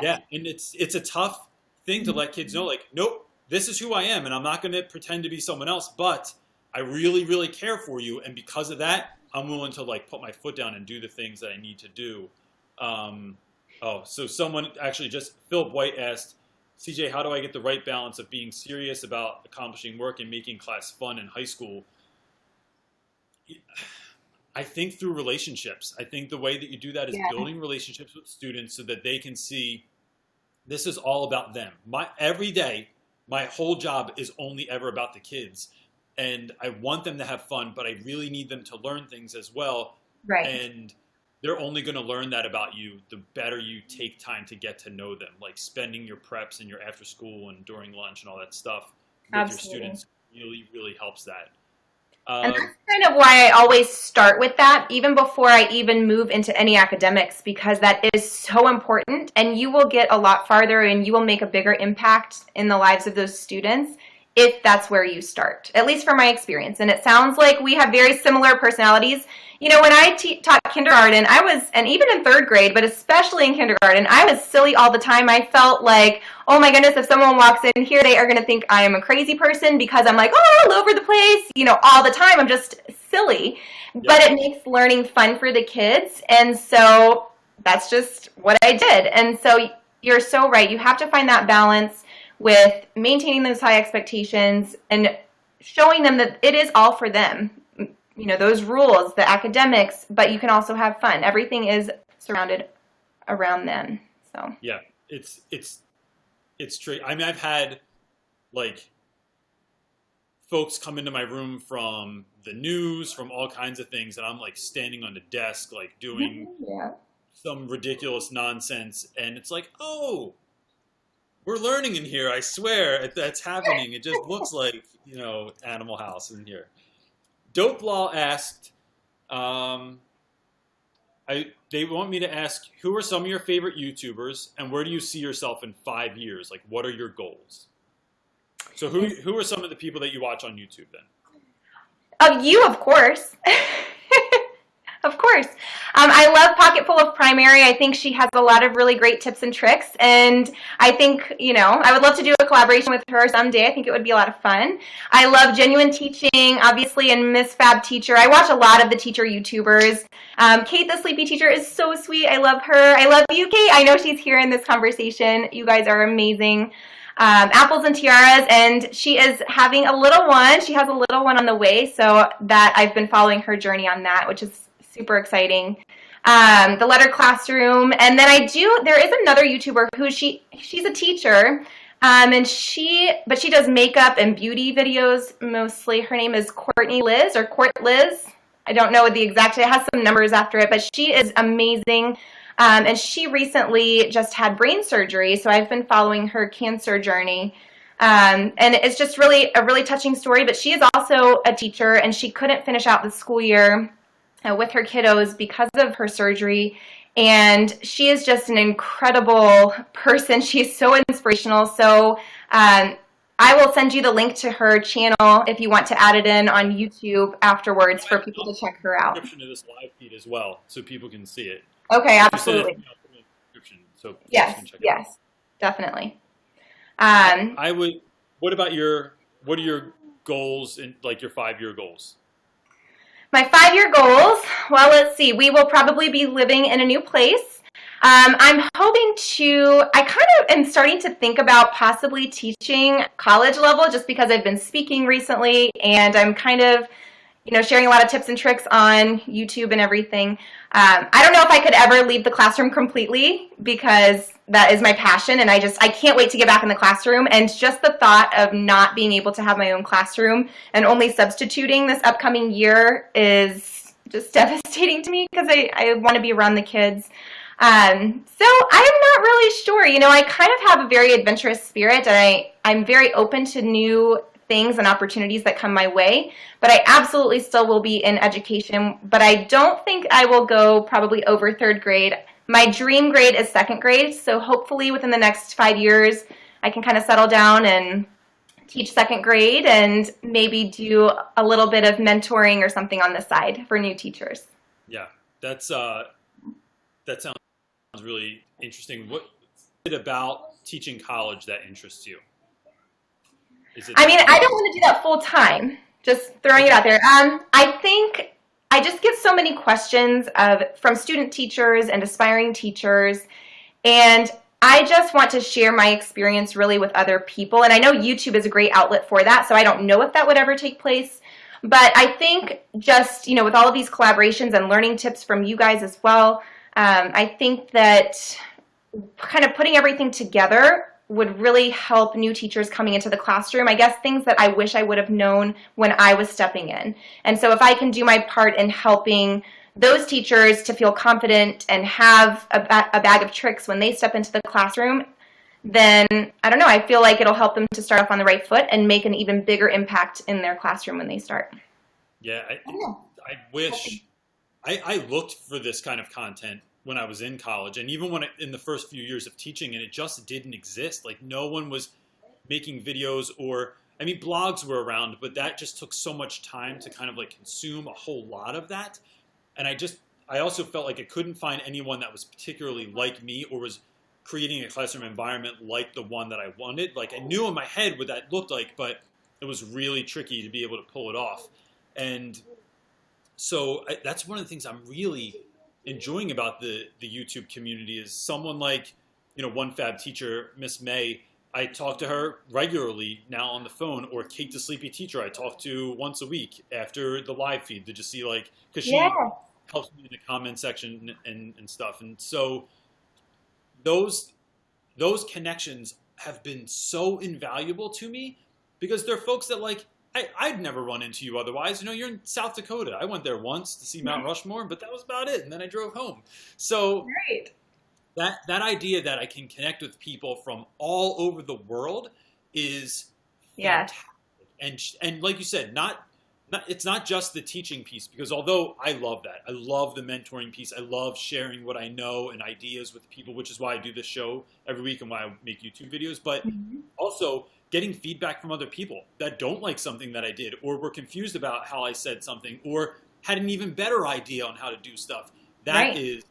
Yeah, and it's a tough thing to let kids know, like, nope, this is who I am, and I'm not going to pretend to be someone else, but I really, really care for you, and because of that, I'm willing to, like, put my foot down and do the things that I need to do. So someone actually Philip White asked, CJ, how do I get the right balance of being serious about accomplishing work and making class fun in high school? I think through relationships. I think the way that you do that is building relationships with students so that they can see this is all about them. Every day, my whole job is only ever about the kids. And I want them to have fun, but I really need them to learn things as well. Right. And they're only going to learn that about you the better you take time to get to know them. Like spending your preps and your after school and during lunch and all that stuff with your students really, really helps that. And that's kind of why I always start with that, even before I even move into any academics, because that is so important, and you will get a lot farther and you will make a bigger impact in the lives of those students if that's where you start, at least from my experience. And it sounds like we have very similar personalities. When I taught kindergarten, and even in third grade, but especially in kindergarten, I was silly all the time. I felt like, oh my goodness, if someone walks in here, they are going to think I am a crazy person because I'm like, all over the place, all the time. I'm just silly. Yeah. But it makes learning fun for the kids. And so that's just what I did. And so you're so right. You have to find that balance with maintaining those high expectations and showing them that it is all for them. Those rules, the academics, but you can also have fun. Everything is surrounded around them. So yeah, it's true. I mean, I've had like folks come into my room from the news, from all kinds of things, and I'm like standing on the desk, like doing some ridiculous nonsense, and it's like, oh, we're learning in here. I swear that's happening. It just looks like Animal House in here. Dope Law asked, they want me to ask, who are some of your favorite YouTubers, and where do you see yourself in 5 years? Like, what are your goals? So who are some of the people that you watch on YouTube then? You, of course. Of course. I love Pocketful of Primary. I think she has a lot of really great tips and tricks. And I think, I would love to do a collaboration with her someday. I think it would be a lot of fun. I love Genuine Teaching, obviously, and Miss Fab Teacher. I watch a lot of the teacher YouTubers. Kate the Sleepy Teacher is so sweet. I love her. I love you, Kate. I know she's here in this conversation. You guys are amazing. Apples and Tiaras, and she is having a little one. She has a little one on the way, so that I've been following her journey on that, which is super exciting. The Letter Classroom, and then there is another YouTuber who she's a teacher, but she does makeup and beauty videos mostly. Her name is Courtney Liz or Court Liz. I don't know the exact, it has some numbers after it, but she is amazing. And she recently just had brain surgery, so I've been following her cancer journey. And it's just really a really touching story, but she is also a teacher, and she couldn't finish out the school year with her kiddos because of her surgery. And she is just an incredible person. She's so inspirational. So I will send you the link to her channel if you want to add it in on YouTube afterwards for people to check her out. Description of this live feed as well, so people can see it. Okay, absolutely. So yes, yes, definitely. I would. What about what are your goals in like your 5-year goals? My 5-year goals, well, let's see. We will probably be living in a new place. I'm hoping I kind of am starting to think about possibly teaching college level just because I've been speaking recently and I'm kind of, sharing a lot of tips and tricks on YouTube and everything. I don't know if I could ever leave the classroom completely because that is my passion and I can't wait to get back in the classroom. And just the thought of not being able to have my own classroom and only substituting this upcoming year is just devastating to me because I want to be around the kids. So I'm not really sure. I kind of have a very adventurous spirit and I'm very open to new things and opportunities that come my way, but I absolutely still will be in education, but I don't think I will go probably over 3rd grade. My dream grade is 2nd grade, so hopefully within the next 5 years, I can kind of settle down and teach 2nd grade and maybe do a little bit of mentoring or something on the side for new teachers. Yeah, that sounds really interesting. What is it about teaching college that interests you? I don't want to do that full time. Just throwing it out there. I think I just get so many questions from student teachers and aspiring teachers, and I just want to share my experience really with other people. And I know YouTube is a great outlet for that, so I don't know if that would ever take place. But I think just, with all of these collaborations and learning tips from you guys as well, I think that kind of putting everything together would really help new teachers coming into the classroom. I guess things that I wish I would have known when I was stepping in. And so if I can do my part in helping those teachers to feel confident and have a bag of tricks when they step into the classroom, then, I don't know, I feel like it'll help them to start off on the right foot and make an even bigger impact in their classroom when they start. Yeah, I wish I looked for this kind of content when I was in college, and even in the first few years of teaching, and it just didn't exist. Like, no one was making videos blogs were around, but that just took so much time to kind of like consume a whole lot of that. And I also felt like I couldn't find anyone that was particularly like me or was creating a classroom environment like the one that I wanted. Like, I knew in my head what that looked like, but it was really tricky to be able to pull it off. And so that's one of the things I'm really enjoying about the YouTube community is someone like, one fab teacher, Miss May. I talk to her regularly now on the phone, or Kate the Sleepy Teacher I talk to once a week after the live feed to just see because she helps me in the comment section and stuff. And so those connections have been so invaluable to me because they're folks that I'd never run into you otherwise. You're in South Dakota. I went there once to see Mount Rushmore, but that was about it. And then I drove home. So that idea that I can connect with people from all over the world is fantastic. And like you said, it's not just the teaching piece, because although I love that, I love the mentoring piece. I love sharing what I know and ideas with people, which is why I do this show every week and why I make YouTube videos. But also getting feedback from other people that don't like something that I did, or were confused about how I said something, or had an even better idea on how to do stuff. It's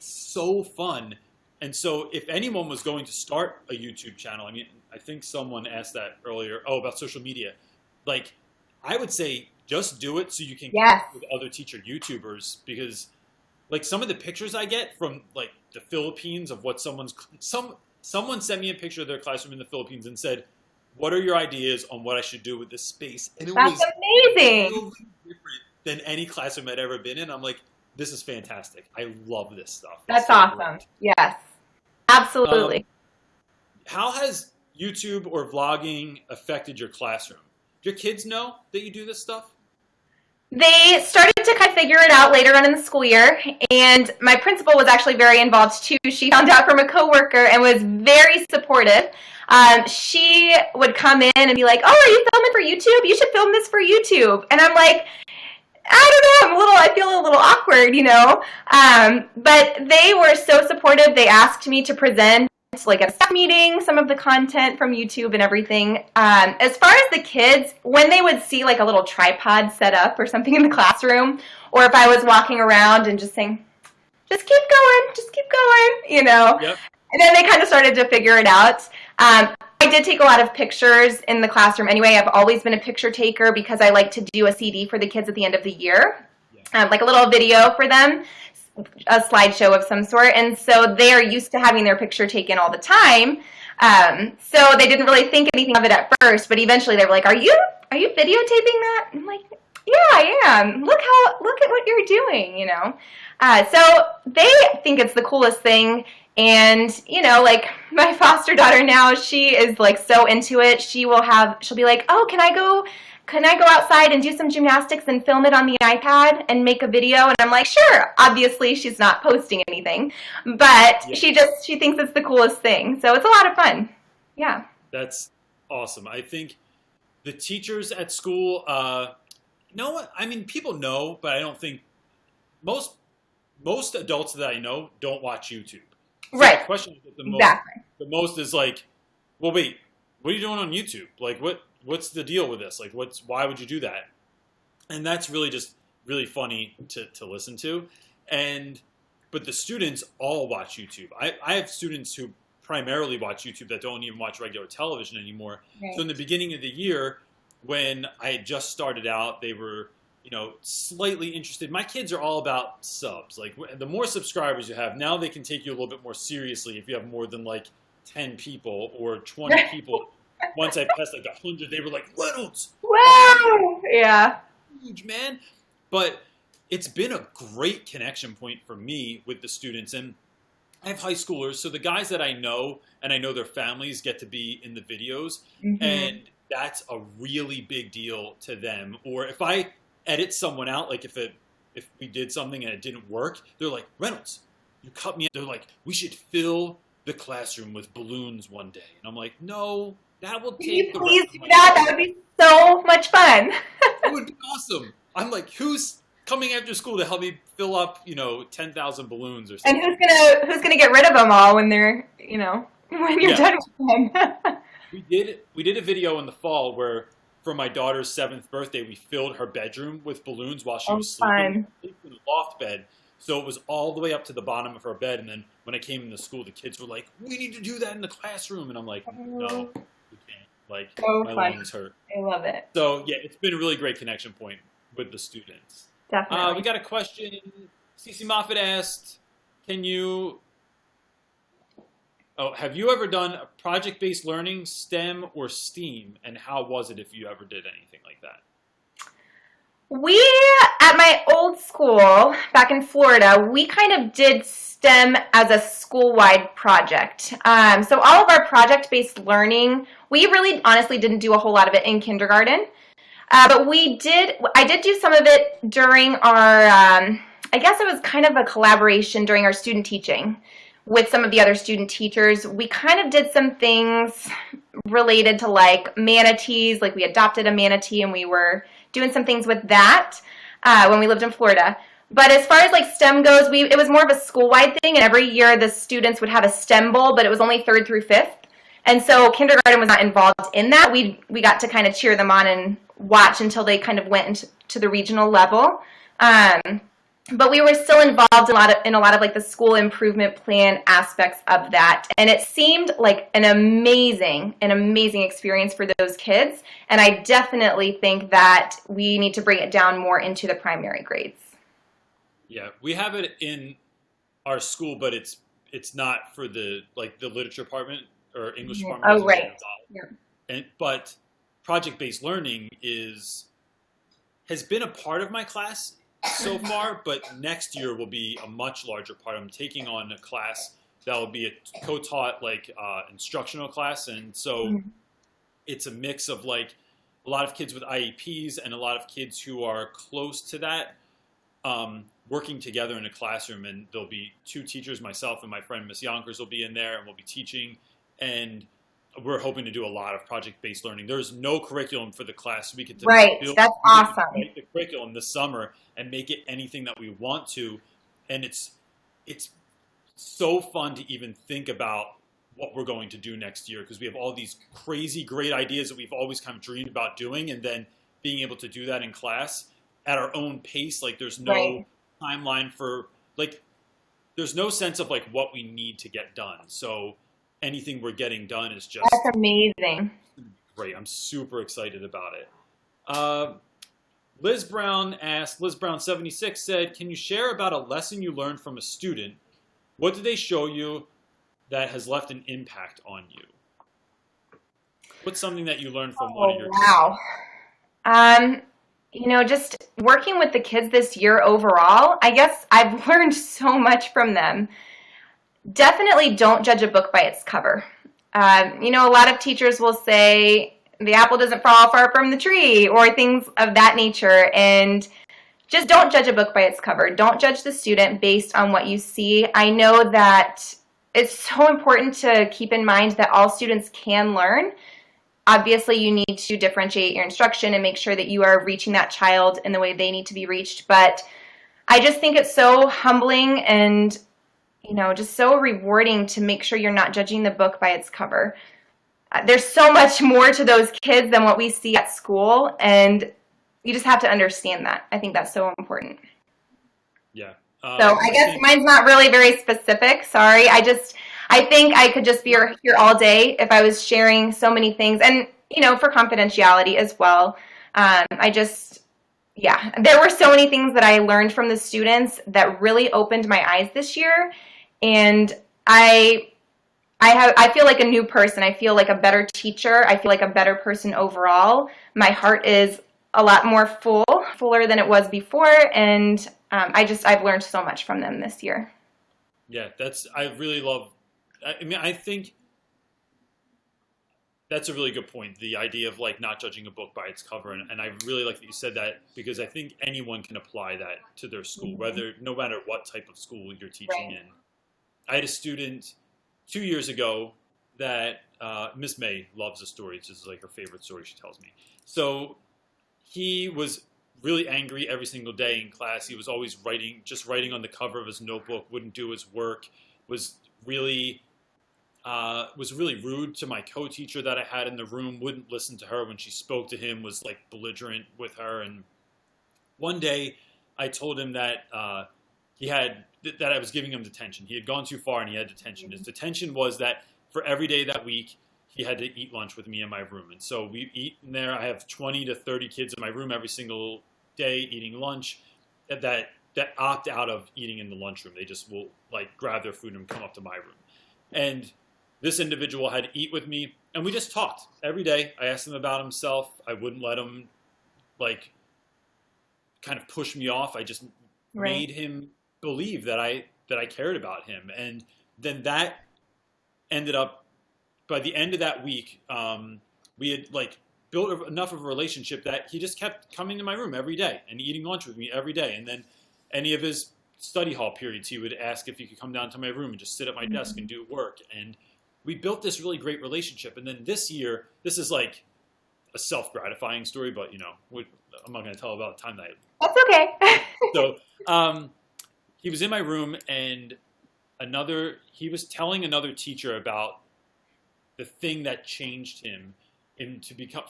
so fun. And so if anyone was going to start a YouTube channel, I think someone asked that earlier, about social media. I would say just do it so you can connect with other teacher YouTubers, because some of the pictures I get from the Philippines of what someone sent me a picture of their classroom in the Philippines and said, what are your ideas on what I should do with this space? And That's amazing. So different than any classroom I'd ever been in. I'm like, this is fantastic. I love this stuff. That's so awesome. Great. Yes, absolutely. How has YouTube or vlogging affected your classroom? Do your kids know that you do this stuff? They started to kind of figure it out later on in the school year, and my principal was actually very involved too. She found out from a coworker and was very supportive. She would come in and be like, "Oh, are you filming for YouTube? You should film this for YouTube." And I'm like, I don't know, I feel a little awkward, you know. But they were so supportive. They asked me to present like at a staff meeting some of the content from YouTube and everything. As far as the kids, when they would see like a little tripod set up or something in the classroom, or if I was walking around and just saying, just keep going, you know. Yep. And then they kind of started to figure it out. I did take a lot of pictures in the classroom anyway. I've always been a picture taker because I like to do a CD for the kids at the end of the year, like a little video for them, a slideshow of some sort. And so they are used to having their picture taken all the time. So they didn't really think anything of it at first, but eventually they were like, are you videotaping that? I'm like, yeah, I am. Look at what you're doing, you know. So they think it's the coolest thing. And, you know, like my foster daughter now, she is like so into it. She'll be like, "Oh, can I go outside and do some gymnastics and film it on the iPad and make a video?" And I'm like, "Sure." Obviously, she's not posting anything, but she thinks it's the coolest thing. So it's a lot of fun. Yeah. That's awesome. I think the teachers at school, people know, but I don't think most adults that I know don't watch YouTube. So right. The question is Exactly. The most is like, well, wait, what are you doing on YouTube? Like, what's the deal with this? Like, why would you do that? And that's really just really funny to listen to. But the students all watch YouTube. I have students who primarily watch YouTube that don't even watch regular television anymore. Right. So in the beginning of the year, when I had just started out, they were, slightly interested. My kids are all about subs. Like, the more subscribers you have, now they can take you a little bit more seriously if you have more than like 10 people or 20 people. Once I passed like 100, they were like, "Reynolds!" Wow! Yeah. Huge, man. But it's been a great connection point for me with the students. And I have high schoolers, so the guys that I know, and I know their families, get to be in the videos. Mm-hmm. And that's a really big deal to them. Or if I edit someone out, like if we did something and it didn't work, they're like, "Reynolds, you cut me." They're like, "We should fill the classroom with balloons one day." And I'm like, "No, that will take the please do that. That would be so much fun." It would be awesome. I'm like, who's coming after school to help me fill up, 10,000 balloons or something? And who's gonna get rid of them all when they're, when you're done with them? We did a video in the fall where, for my daughter's 7th birthday, we filled her bedroom with balloons while she was sleeping in a loft bed. So it was all the way up to the bottom of her bed. And then when I came into school, the kids were like, "We need to do that in the classroom." And I'm like, "No, we can't." Like, my lungs hurt. I love it. So yeah, it's been a really great connection point with the students. Definitely. We got a question. Cece Moffat asked, have you ever done a project-based learning, STEM or STEAM, and how was it if you ever did anything like that? We, at my old school back in Florida, we kind of did STEM as a school-wide project. So all of our project-based learning, we really honestly didn't do a whole lot of it in kindergarten. But I did do some of it during our, I guess it was kind of a collaboration during our student teaching with some of the other student teachers. We kind of did some things related to like manatees, like we adopted a manatee and we were doing some things with that when we lived in Florida. But as far as like STEM goes, it was more of a school-wide thing, and every year the students would have a STEM bowl, but it was only 3rd through 5th. And so kindergarten was not involved in that. We got to kind of cheer them on and watch until they kind of went to the regional level. But we were still involved in a lot of like the school improvement plan aspects of that. And it seemed like an amazing experience for those kids. And I definitely think that we need to bring it down more into the primary grades. Yeah, we have it in our school, but it's not for the literature department or English department. Oh, right. Yeah. But project-based learning has been a part of my class so far, but next year will be a much larger part. I'm taking on a class that will be a co-taught instructional class, and so it's a mix of a lot of kids with IEPs and a lot of kids who are close to that, working together in a classroom. And there'll be two teachers, myself and my friend Miss Yonkers will be in there, and we'll be teaching. And we're hoping to do a lot of project-based learning. There's no curriculum for the class. So we get to build That's awesome. the curriculum this summer and make it anything that we want to. And it's so fun to even think about what we're going to do next year, because we have all these crazy great ideas that we've always kind of dreamed about doing, and then being able to do that in class at our own pace. Like there's no timeline for, like, there's no sense of like what we need to get done. So anything we're getting done is just That's amazing. great. I'm super excited about it. Liz Brown asked, Liz Brown 76 said, can you share about a lesson you learned from a student? What did they show you that has left an impact on you? What's something that you learned from one of your kids? You know, just working with the kids this year overall, I guess I've learned so much from them. Definitely don't judge a book by its cover. You know, a lot of teachers will say the apple doesn't fall far from the tree, or things of that nature, and just don't judge a book by its cover. Don't judge the student based on what you see. I know that it's so important to keep in mind that all students can learn. Obviously, you need to differentiate your instruction and make sure that you are reaching that child in the way they need to be reached. But I just think it's so humbling and, you know, just so rewarding to make sure you're not judging the book by its cover. There's so much more to those kids than what we see at school, and you just have to understand that. I think that's so important. Yeah. So I guess mine's not really very specific. Sorry. I think I could just be here all day if I was sharing so many things, and, you know, for confidentiality as well. There were so many things that I learned from the students that really opened my eyes this year. And I feel like a new person. I feel like a better teacher. I feel like a better person overall. My heart is a lot more fuller than it was before. And I've learned so much from them this year. Yeah, I really love, I mean, I think that's a really good point. The idea of like not judging a book by its cover. And I really like that you said that, because I think anyone can apply that to their school, no matter what type of school you're teaching in. I had a student 2 years ago that Miss May loves a story. This is like her favorite story, she tells me. So he was really angry every single day in class. He was always writing on the cover of his notebook, wouldn't do his work, was really rude to my co-teacher that I had in the room, wouldn't listen to her when she spoke to him, was like belligerent with her. And one day I told him that that I was giving him detention. He had gone too far and he had detention. His detention was that for every day that week, he had to eat lunch with me in my room. And so we eat in there. I have 20 to 30 kids in my room every single day eating lunch that opt out of eating in the lunchroom. They just will like grab their food and come up to my room. And this individual had to eat with me, and we just talked every day. I asked him about himself. I wouldn't let him like kind of push me off. I just made him believe that I cared about him. And then that ended up, by the end of that week, we had like built enough of a relationship that he just kept coming to my room every day and eating lunch with me every day. And then any of his study hall periods, he would ask if he could come down to my room and just sit at my desk and do work. And we built this really great relationship. And then this year, this is like a self-gratifying story, but you know, I'm not going to tell about the time that That's okay. So he was in my room, and he was telling another teacher about the thing that changed him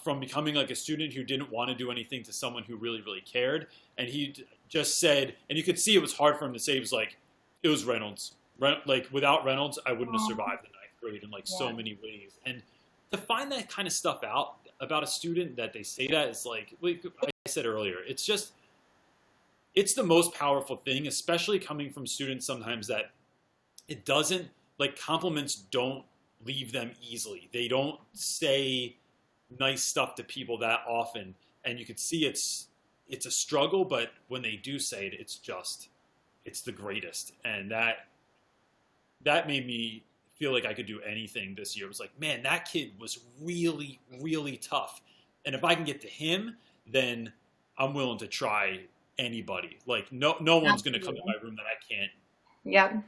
from becoming like a student who didn't want to do anything to someone who really, really cared. And he just said, and you could see it was hard for him to say, he was like, it was Reynolds. Like without Reynolds, I wouldn't have survived the ninth grade in like so many ways. And to find that kind of stuff out about a student, that they say that, is like I said earlier, it's the most powerful thing, especially coming from students sometimes, that it doesn't, like, compliments don't leave them easily. They don't say nice stuff to people that often. And you could see it's a struggle, but when they do say it, it's the greatest. And that made me feel like I could do anything this year. It was like, man, that kid was really, really tough. And if I can get to him, then I'm willing to try anybody. Like no one's going to come in my room that I can't. Yep.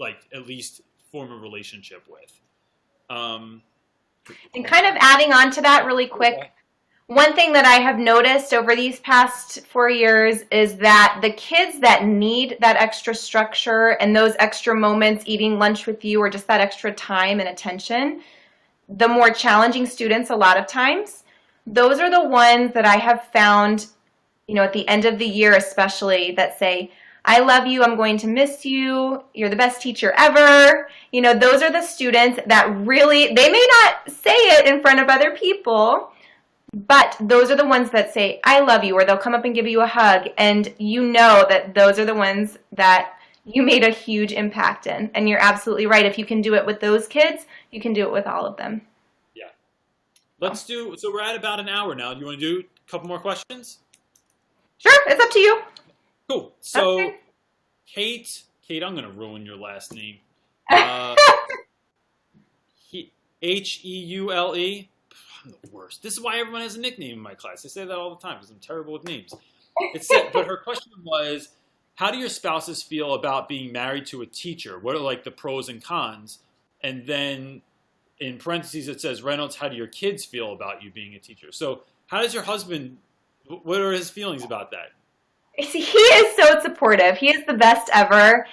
Like at least form a relationship with. And kind of adding on to that really quick, one thing that I have noticed over these past 4 years is that the kids that need that extra structure and those extra moments eating lunch with you or just that extra time and attention, the more challenging students a lot of times, those are the ones that I have found, at the end of the year especially, that say, I love you, I'm going to miss you, you're the best teacher ever. Those are the students that really, they may not say it in front of other people, but those are the ones that say, I love you, or they'll come up and give you a hug, and that those are the ones that you made a huge impact in. And you're absolutely right. If you can do it with those kids, you can do it with all of them. Yeah. So we're at about an hour now. Do you want to do a couple more questions? Sure, it's up to you. Cool. So, Okay. Kate, I'm going to ruin your last name. Heule. I'm the worst. This is why everyone has a nickname in my class. I say that all the time because I'm terrible with names. But her question was, how do your spouses feel about being married to a teacher? What are like the pros and cons? And then in parentheses it says, Reynolds, how do your kids feel about you being a teacher? So how does your husband, what are his feelings about that? He is so supportive. He is the best ever.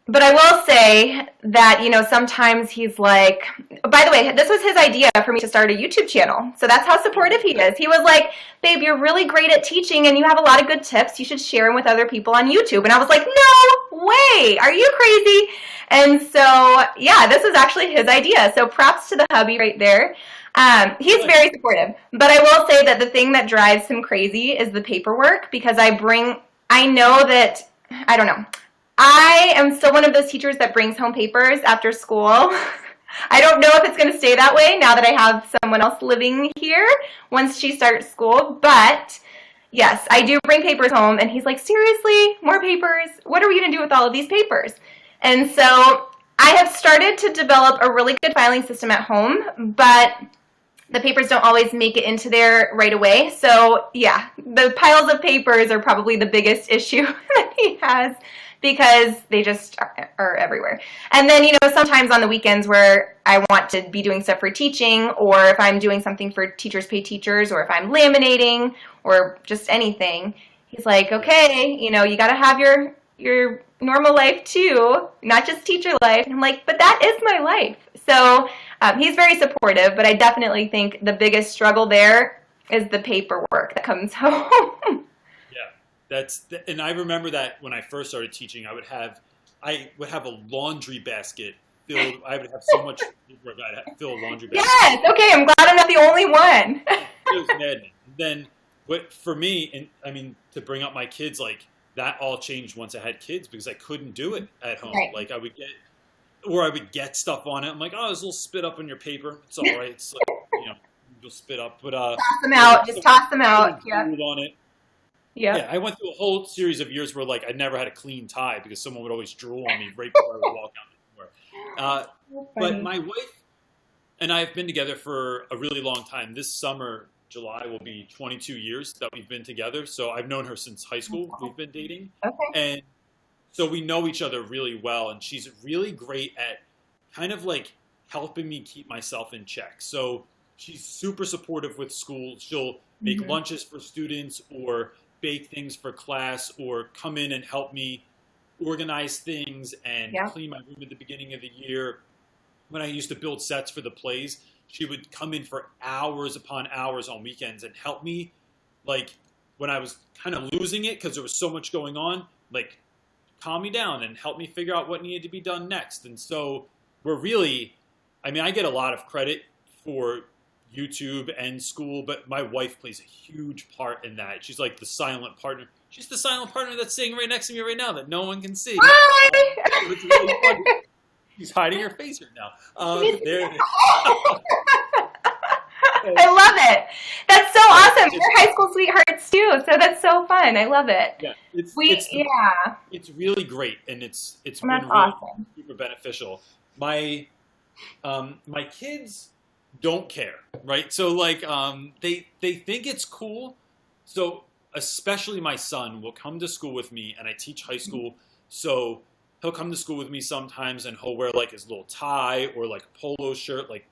But I will say that, sometimes he's like, by the way, this was his idea for me to start a YouTube channel. So that's how supportive he is. He was like, babe, you're really great at teaching and you have a lot of good tips. You should share them with other people on YouTube. And I was like, no way. Are you crazy? And so, yeah, this was actually his idea. So props to the hubby right there. He's very supportive. But I will say that the thing that drives him crazy is the paperwork, because I don't know. I am still one of those teachers that brings home papers after school. I don't know if it's going to stay that way now that I have someone else living here once she starts school. But yes, I do bring papers home. And he's like, seriously, more papers? What are we going to do with all of these papers? And so I have started to develop a really good filing system at home, but the papers don't always make it into there right away. So yeah, the piles of papers are probably the biggest issue that he has, because they just are everywhere. And then, sometimes on the weekends where I want to be doing stuff for teaching, or if I'm doing something for Teachers Pay Teachers, or if I'm laminating, or just anything, he's like, okay, you got to have your normal life too, not just teacher life. And I'm like, but that is my life. So he's very supportive, but I definitely think the biggest struggle there is the paperwork that comes home. And I remember that when I first started teaching, I would have a laundry basket filled. I would have so much paperwork. I'd fill a laundry basket. Yes. Okay. I'm glad I'm not the only one. It was maddening. Then, for me, and to bring up my kids, like that all changed once I had kids, because I couldn't do it at home. Right. Like I would get stuff on it. I'm like, oh, there's a little spit up on your paper. It's all right. It's like, you'll spit up, but toss them out. Just toss them out. Yeah. On it. Yeah, I went through a whole series of years where I never had a clean tie because someone would always drool on me right before I would walk out the door. But my wife and I have been together for a really long time. This summer, July, will be 22 years that we've been together. So I've known her since high school. We've been dating. Okay. And so we know each other really well. And she's really great at kind of helping me keep myself in check. So she's super supportive with school. She'll make lunches for students, or bake things for class, or come in and help me organize things and clean my room at the beginning of the year. When I used to build sets for the plays, she would come in for hours upon hours on weekends and help me, when I was kind of losing it because there was so much going on, calm me down and help me figure out what needed to be done next. And so we're really, I get a lot of credit for YouTube and school, but my wife plays a huge part in that. She's like the silent partner. She's the silent partner that's sitting right next to me right now that no one can see. It's really funny. She's hiding her face right now. There it is. I love it. That's so awesome. We're high school sweethearts too, so that's so fun. I love it. Yeah, it's really great, and it's been really awesome. super beneficial. My kids don't care, right? So like they think it's cool. So especially my son will come to school with me, and I teach high school, so he'll come to school with me sometimes, and he'll wear like his little tie or like a polo shirt, like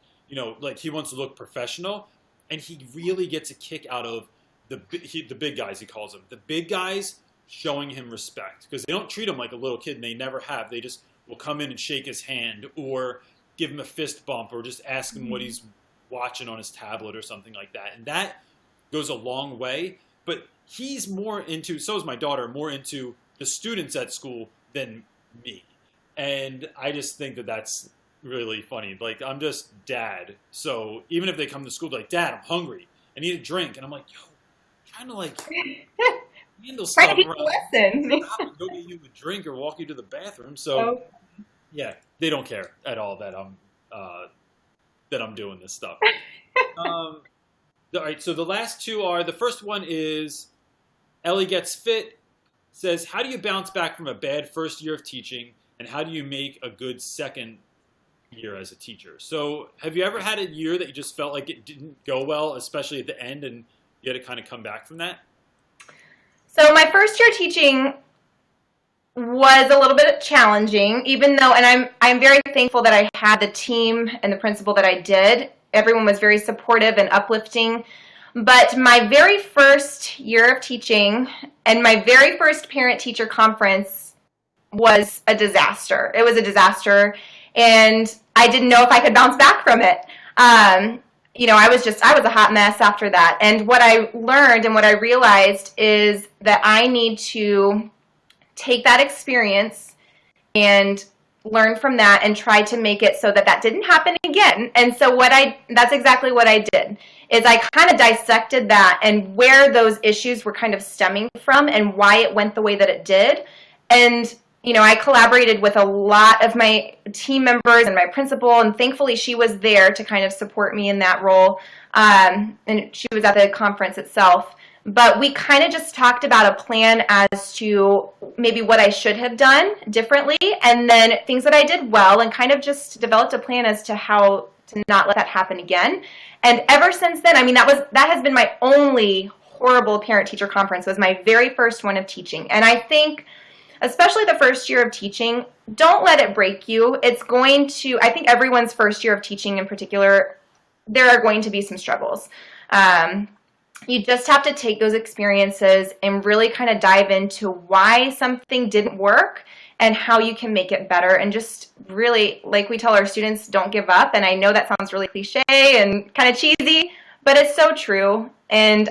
like he wants to look professional, and he really gets a kick out of the big guys, he calls them, the big guys showing him respect, because they don't treat him like a little kid, and they never have. They just will come in and shake his hand or give him a fist bump or just ask him what he's watching on his tablet or something like that. And that goes a long way. But he's more into, so is my daughter, more into the students at school than me. And I just think that that's really funny. Like, I'm just dad. So even if they come to school, they're like, Dad, I'm hungry. I need a drink. And I'm like, yo, I'm trying to like handle stuff. Trying to teach a lesson. I'll go get you a drink or walk you to the bathroom. So yeah, they don't care at all that I'm doing this stuff. All right, so the last two are, the first one is Ellie Gets Fit, says, how do you bounce back from a bad first year of teaching, and how do you make a good second year as a teacher? So have you ever had a year that you just felt like it didn't go well, especially at the end, and you had to kind of come back from that? So my first year teaching was a little bit challenging, even though, and I'm very thankful that I had the team and the principal that I did. Everyone was very supportive and uplifting. But my very first year of teaching and my very first parent-teacher conference was a disaster. It was a disaster, and I didn't know if I could bounce back from it. I was a hot mess after that. And what I learned and what I realized is that I need to take that experience and learn from that and try to make it so that that didn't happen again. And so that's exactly what I did, is I kind of dissected that and where those issues were kind of stemming from and why it went the way that it did. And I collaborated with a lot of my team members and my principal, and thankfully she was there to kind of support me in that role. And she was at the conference itself. But we kind of just talked about a plan as to maybe what I should have done differently, and then things that I did well, and kind of just developed a plan as to how to not let that happen again. And ever since then, that has been my only horrible parent-teacher conference. It was my very first one of teaching. And I think, especially the first year of teaching, don't let it break you. I think everyone's first year of teaching in particular, there are going to be some struggles. You just have to take those experiences and really kind of dive into why something didn't work and how you can make it better. And just really, like we tell our students, don't give up. And I know that sounds really cliche and kind of cheesy, but it's so true. And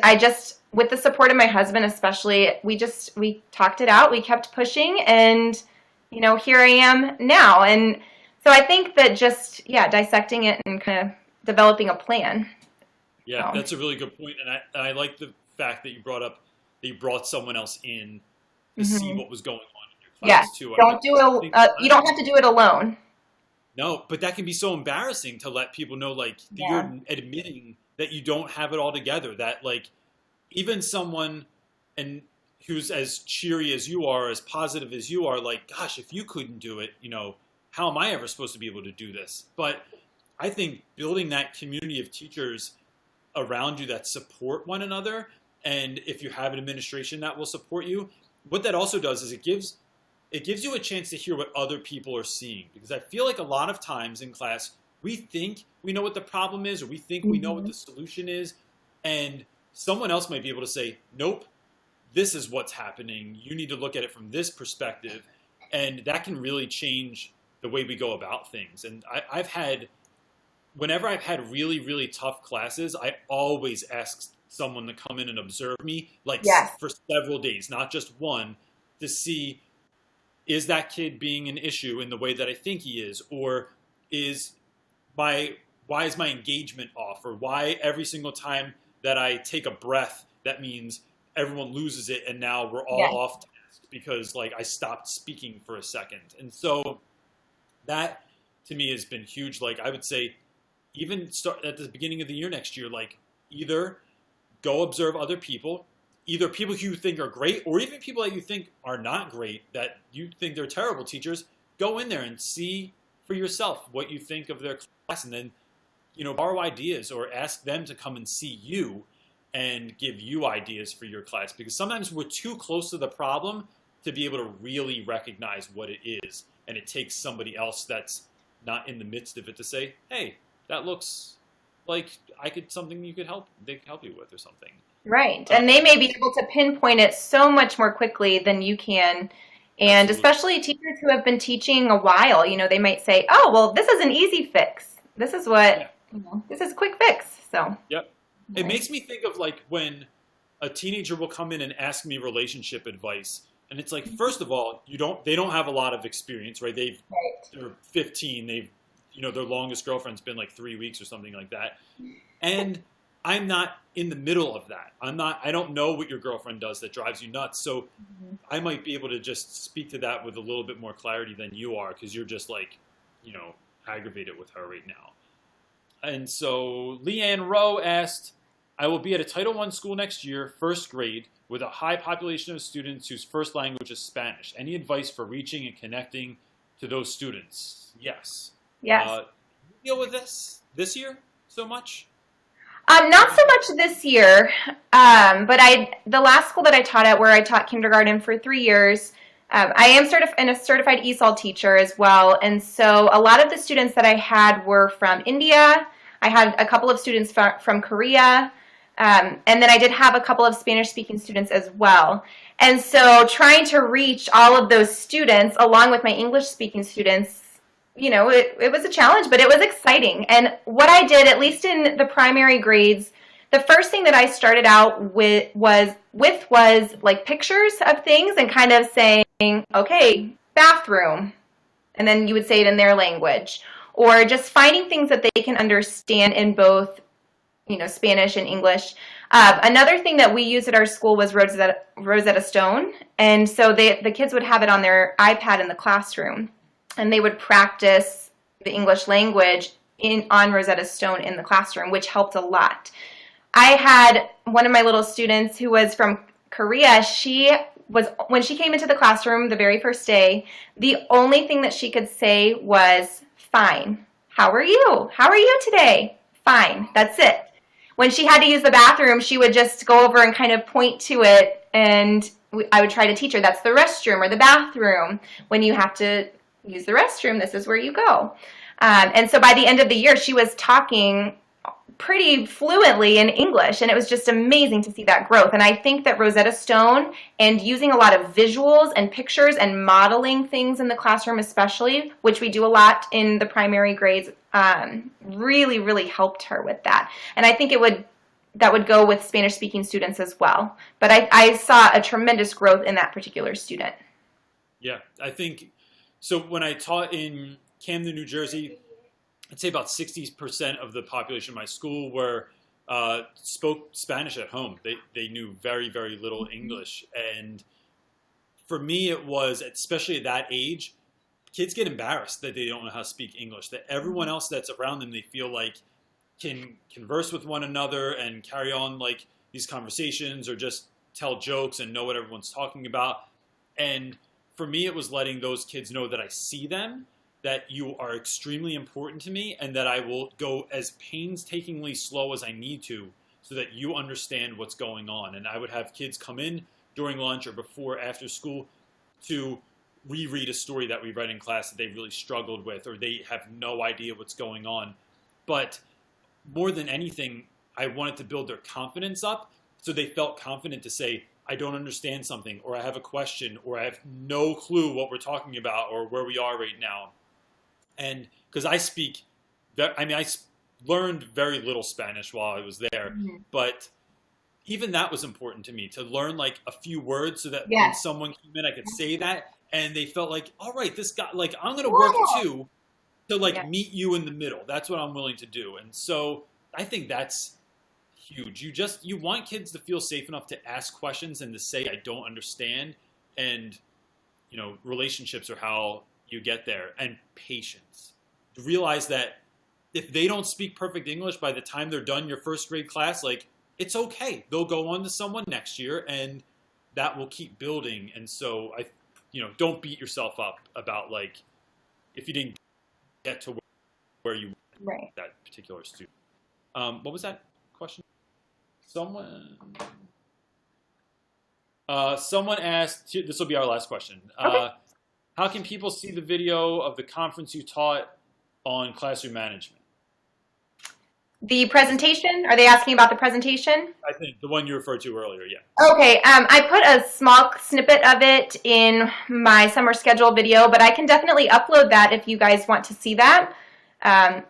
with the support of my husband especially, we talked it out. We kept pushing, and here I am now. And so I think that dissecting it and kind of developing a plan. Yeah, that's a really good point. And I like the fact that you brought someone else in to see what was going on in your class too. You don't have to do it alone. No, but that can be so embarrassing to let people know, like, you're admitting that you don't have it all together, that like even someone who's as cheery as you are, as positive as you are, like, gosh, if you couldn't do it, how am I ever supposed to be able to do this? But I think building that community of teachers around you that support one another, and if you have an administration that will support you, what that also does is it gives you a chance to hear what other people are seeing. Because I feel like a lot of times in class, we think we know what the problem is, or we think we know what the solution is, and someone else might be able to say, nope, this is what's happening. You need to look at it from this perspective. And that can really change the way we go about things. And whenever I've had really, really tough classes, I always ask someone to come in and observe me, for several days, not just one, to see, is that kid being an issue in the way that I think he is? Or why is my engagement off? Or why every single time that I take a breath, that means everyone loses it, and now we're all off task because I stopped speaking for a second. And so that to me has been huge. I would say, even start at the beginning of the year next year, either go observe other people, either people who you think are great, or even people that you think are not great, that you think they're terrible teachers. Go in there and see for yourself what you think of their class, and then borrow ideas or ask them to come and see you and give you ideas for your class, because sometimes we're too close to the problem to be able to really recognize what it is, and it takes somebody else that's not in the midst of it to say, hey, that looks like something they could help you with or something. Right. And they may be able to pinpoint it so much more quickly than you can. And Absolutely. especially teachers who have been teaching a while, they might say, oh, well, this is an easy fix. This is what, this is a quick fix. So, Yep. It makes me think of like when a teenager will come in and ask me relationship advice. And it's like, first of all, they don't have a lot of experience, right? They're 15. Their longest girlfriend's been like 3 weeks or something like that. And I'm not in the middle of that. I don't know what your girlfriend does that drives you nuts. So I might be able to just speak to that with a little bit more clarity than you are, because you're just like, aggravated with her right now. And so Leanne Rowe asked, I will be at a Title I school next year, first grade, with a high population of students whose first language is Spanish. Any advice for reaching and connecting to those students? Yes. yes. Deal with this year so much? Not so much this year, but the last school that I taught at, where I taught kindergarten for 3 years, I am a certified ESOL teacher as well, and so a lot of the students that I had were from India. I had a couple of students from Korea, and then I did have a couple of Spanish-speaking students as well. And so trying to reach all of those students along with my English-speaking students, it was a challenge, but it was exciting. And what I did, at least in the primary grades, the first thing that I started out with was like pictures of things and kind of saying, okay, bathroom. And then you would say it in their language. Or just finding things that they can understand in both, Spanish and English. Another thing that we used at our school was Rosetta Stone. And so the kids would have it on their iPad in the classroom. And they would practice the English language on Rosetta Stone in the classroom, which helped a lot. I had one of my little students who was from Korea. When she came into the classroom the very first day, the only thing that she could say was, fine. How are you? How are you today? Fine. That's it. When she had to use the bathroom, she would just go over and kind of point to it, and I would try to teach her, that's the restroom or the bathroom. When you have to use the restroom, this is where you go. And so by the end of the year, she was talking pretty fluently in English, and it was just amazing to see that growth. And I think that Rosetta Stone and using a lot of visuals and pictures and modeling things in the classroom especially, which we do a lot in the primary grades, really, really helped her with that. And I think that would go with Spanish-speaking students as well. But I saw a tremendous growth in that particular student. Yeah, I think, so when I taught in Camden, New Jersey, I'd say about 60% of the population of my school spoke Spanish at home. They knew very, very little English. And for me, it was, especially at that age, kids get embarrassed that they don't know how to speak English, that everyone else that's around them, they feel like can converse with one another and carry on like these conversations or just tell jokes and know what everyone's talking about. And for me, it was letting those kids know that I see them, that you are extremely important to me, and that I will go as painstakingly slow as I need to so that you understand what's going on. And I would have kids come in during lunch or before, after school, to reread a story that we read in class that they really struggled with, or they have no idea what's going on. But more than anything, I wanted to build their confidence up so they felt confident to say, I don't understand something, or I have a question, or I have no clue what we're talking about or where we are right now. And because I learned very little Spanish while I was there, but even that was important to me, to learn like a few words so that when someone came in, I could say that, and they felt like, all right, this guy, like, I'm going to work too to like meet you in the middle. That's what I'm willing to do. And so I think that's huge. You want kids to feel safe enough to ask questions and to say, I don't understand. And, relationships are how you get there, and patience. Realize that if they don't speak perfect English by the time they're done your first grade class, like, it's okay. They'll go on to someone next year, and that will keep building. And so don't beat yourself up about like if you didn't get to where you Right. that particular student. What was that question? Someone asked, this will be our last question. Okay. How can people see the video of the conference you taught on classroom management? The presentation? Are they asking about the presentation? I think the one you referred to earlier, yeah. Okay, I put a small snippet of it in my summer schedule video, but I can definitely upload that if you guys want to see that. I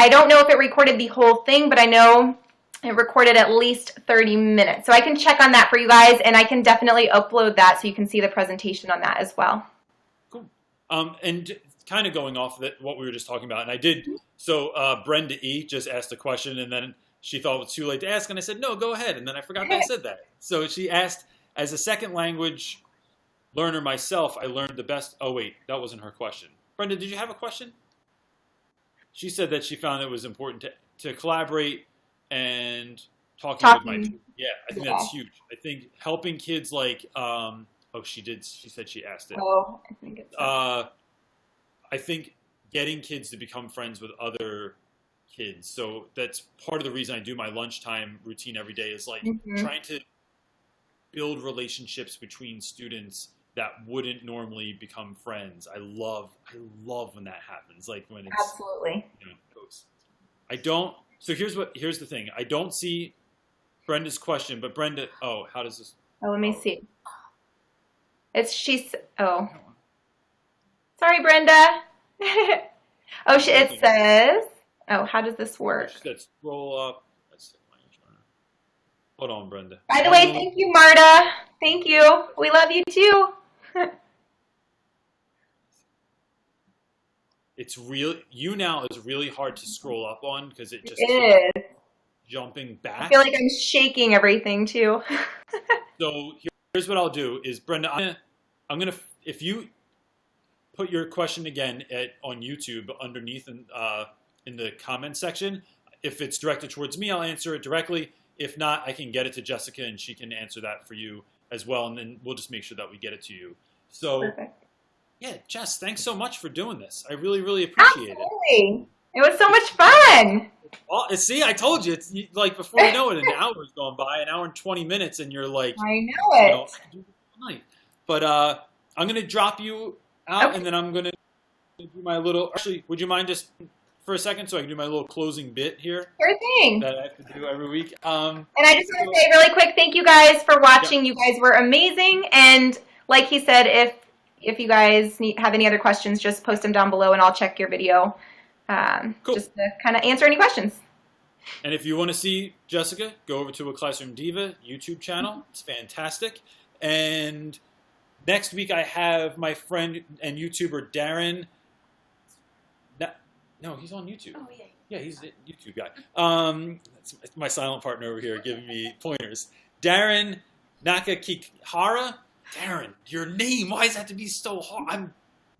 don't know if it recorded the whole thing, but I know it recorded at least 30 minutes. So I can check on that for you guys, and I can definitely upload that so you can see the presentation on that as well. Cool. And kind of going off of what we were just talking about, and I did, so Brenda E. just asked a question, and then she thought it was too late to ask, and I said, no, go ahead, and then I forgot that I said that. So she asked, as a second language learner myself, I learned the best, oh wait, that wasn't her question. Brenda, did you have a question? She said that she found it was important to collaborate and talking with my students. Yeah, I think that's huge. I think helping kids like, she said she asked it. Oh, I think it's I think getting kids to become friends with other kids. So that's part of the reason I do my lunchtime routine every day is like trying to build relationships between students that wouldn't normally become friends. I love when that happens. Like when it's absolutely. I don't. So here's the thing. I don't see Brenda's question, but Brenda. Oh, how does this? Oh, let me see. Sorry, Brenda. It says. Oh, how does this work? She said scroll up. Hold on, Brenda. By the way, thank you, Marta. Thank you. We love you too. It's now is really hard to scroll up on because it just is jumping back. I feel like I'm shaking everything too. So here's what I'll do is Brenda, I'm gonna if you put your question again on YouTube underneath in the comment section. If it's directed towards me, I'll answer it directly. If not, I can get it to Jessica and she can answer that for you as well, and then we'll just make sure that we get it to you. So, perfect. Yeah, Jess, thanks so much for doing this. I really, really appreciate it. It was so much fun. Well, see, I told you. It's like before you know it, an hour's gone by, an hour and 20 minutes, and you're like, I know it. But I'm going to drop you out, and then I'm going to do my little, actually, would you mind just for a second so I can do my little closing bit here? Sure thing. That I have to do every week. And I just want to say really quick, thank you guys for watching. Yep. You guys were amazing. And like he said, if you guys have any other questions, just post them down below and I'll check your video cool. Just to kind of answer any questions. And if you want to see Jessica, go over to A Classroom Diva YouTube channel. It's fantastic. And next week I have my friend and YouTuber Darren. No, he's on YouTube. Oh, yeah. Yeah, he's a YouTube guy. That's my silent partner over here giving me pointers. Darren Nakakihara. Darren, your name, why does that have to be so hard?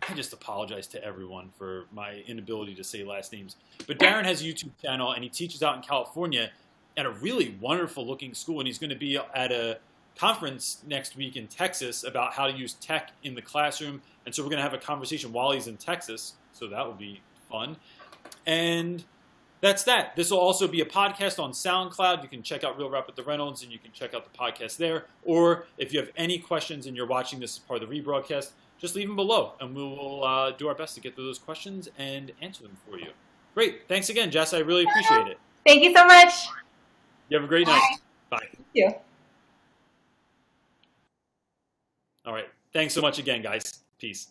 I just apologize to everyone for my inability to say last names. But Darren has a YouTube channel, and he teaches out in California at a really wonderful looking school, and he's going to be at a conference next week in Texas about how to use tech in the classroom. And so we're going to have a conversation while he's in Texas, so that will be fun. And that's that. This will also be a podcast on SoundCloud. You can check out Real Rap with the Reynolds, and you can check out the podcast there. Or if you have any questions and you're watching this as part of the rebroadcast, just leave them below, and we will do our best to get to those questions and answer them for you. Great. Thanks again, Jess. I really appreciate it. Thank you so much. You have a great night. Bye. Thank you. All right. Thanks so much again, guys. Peace.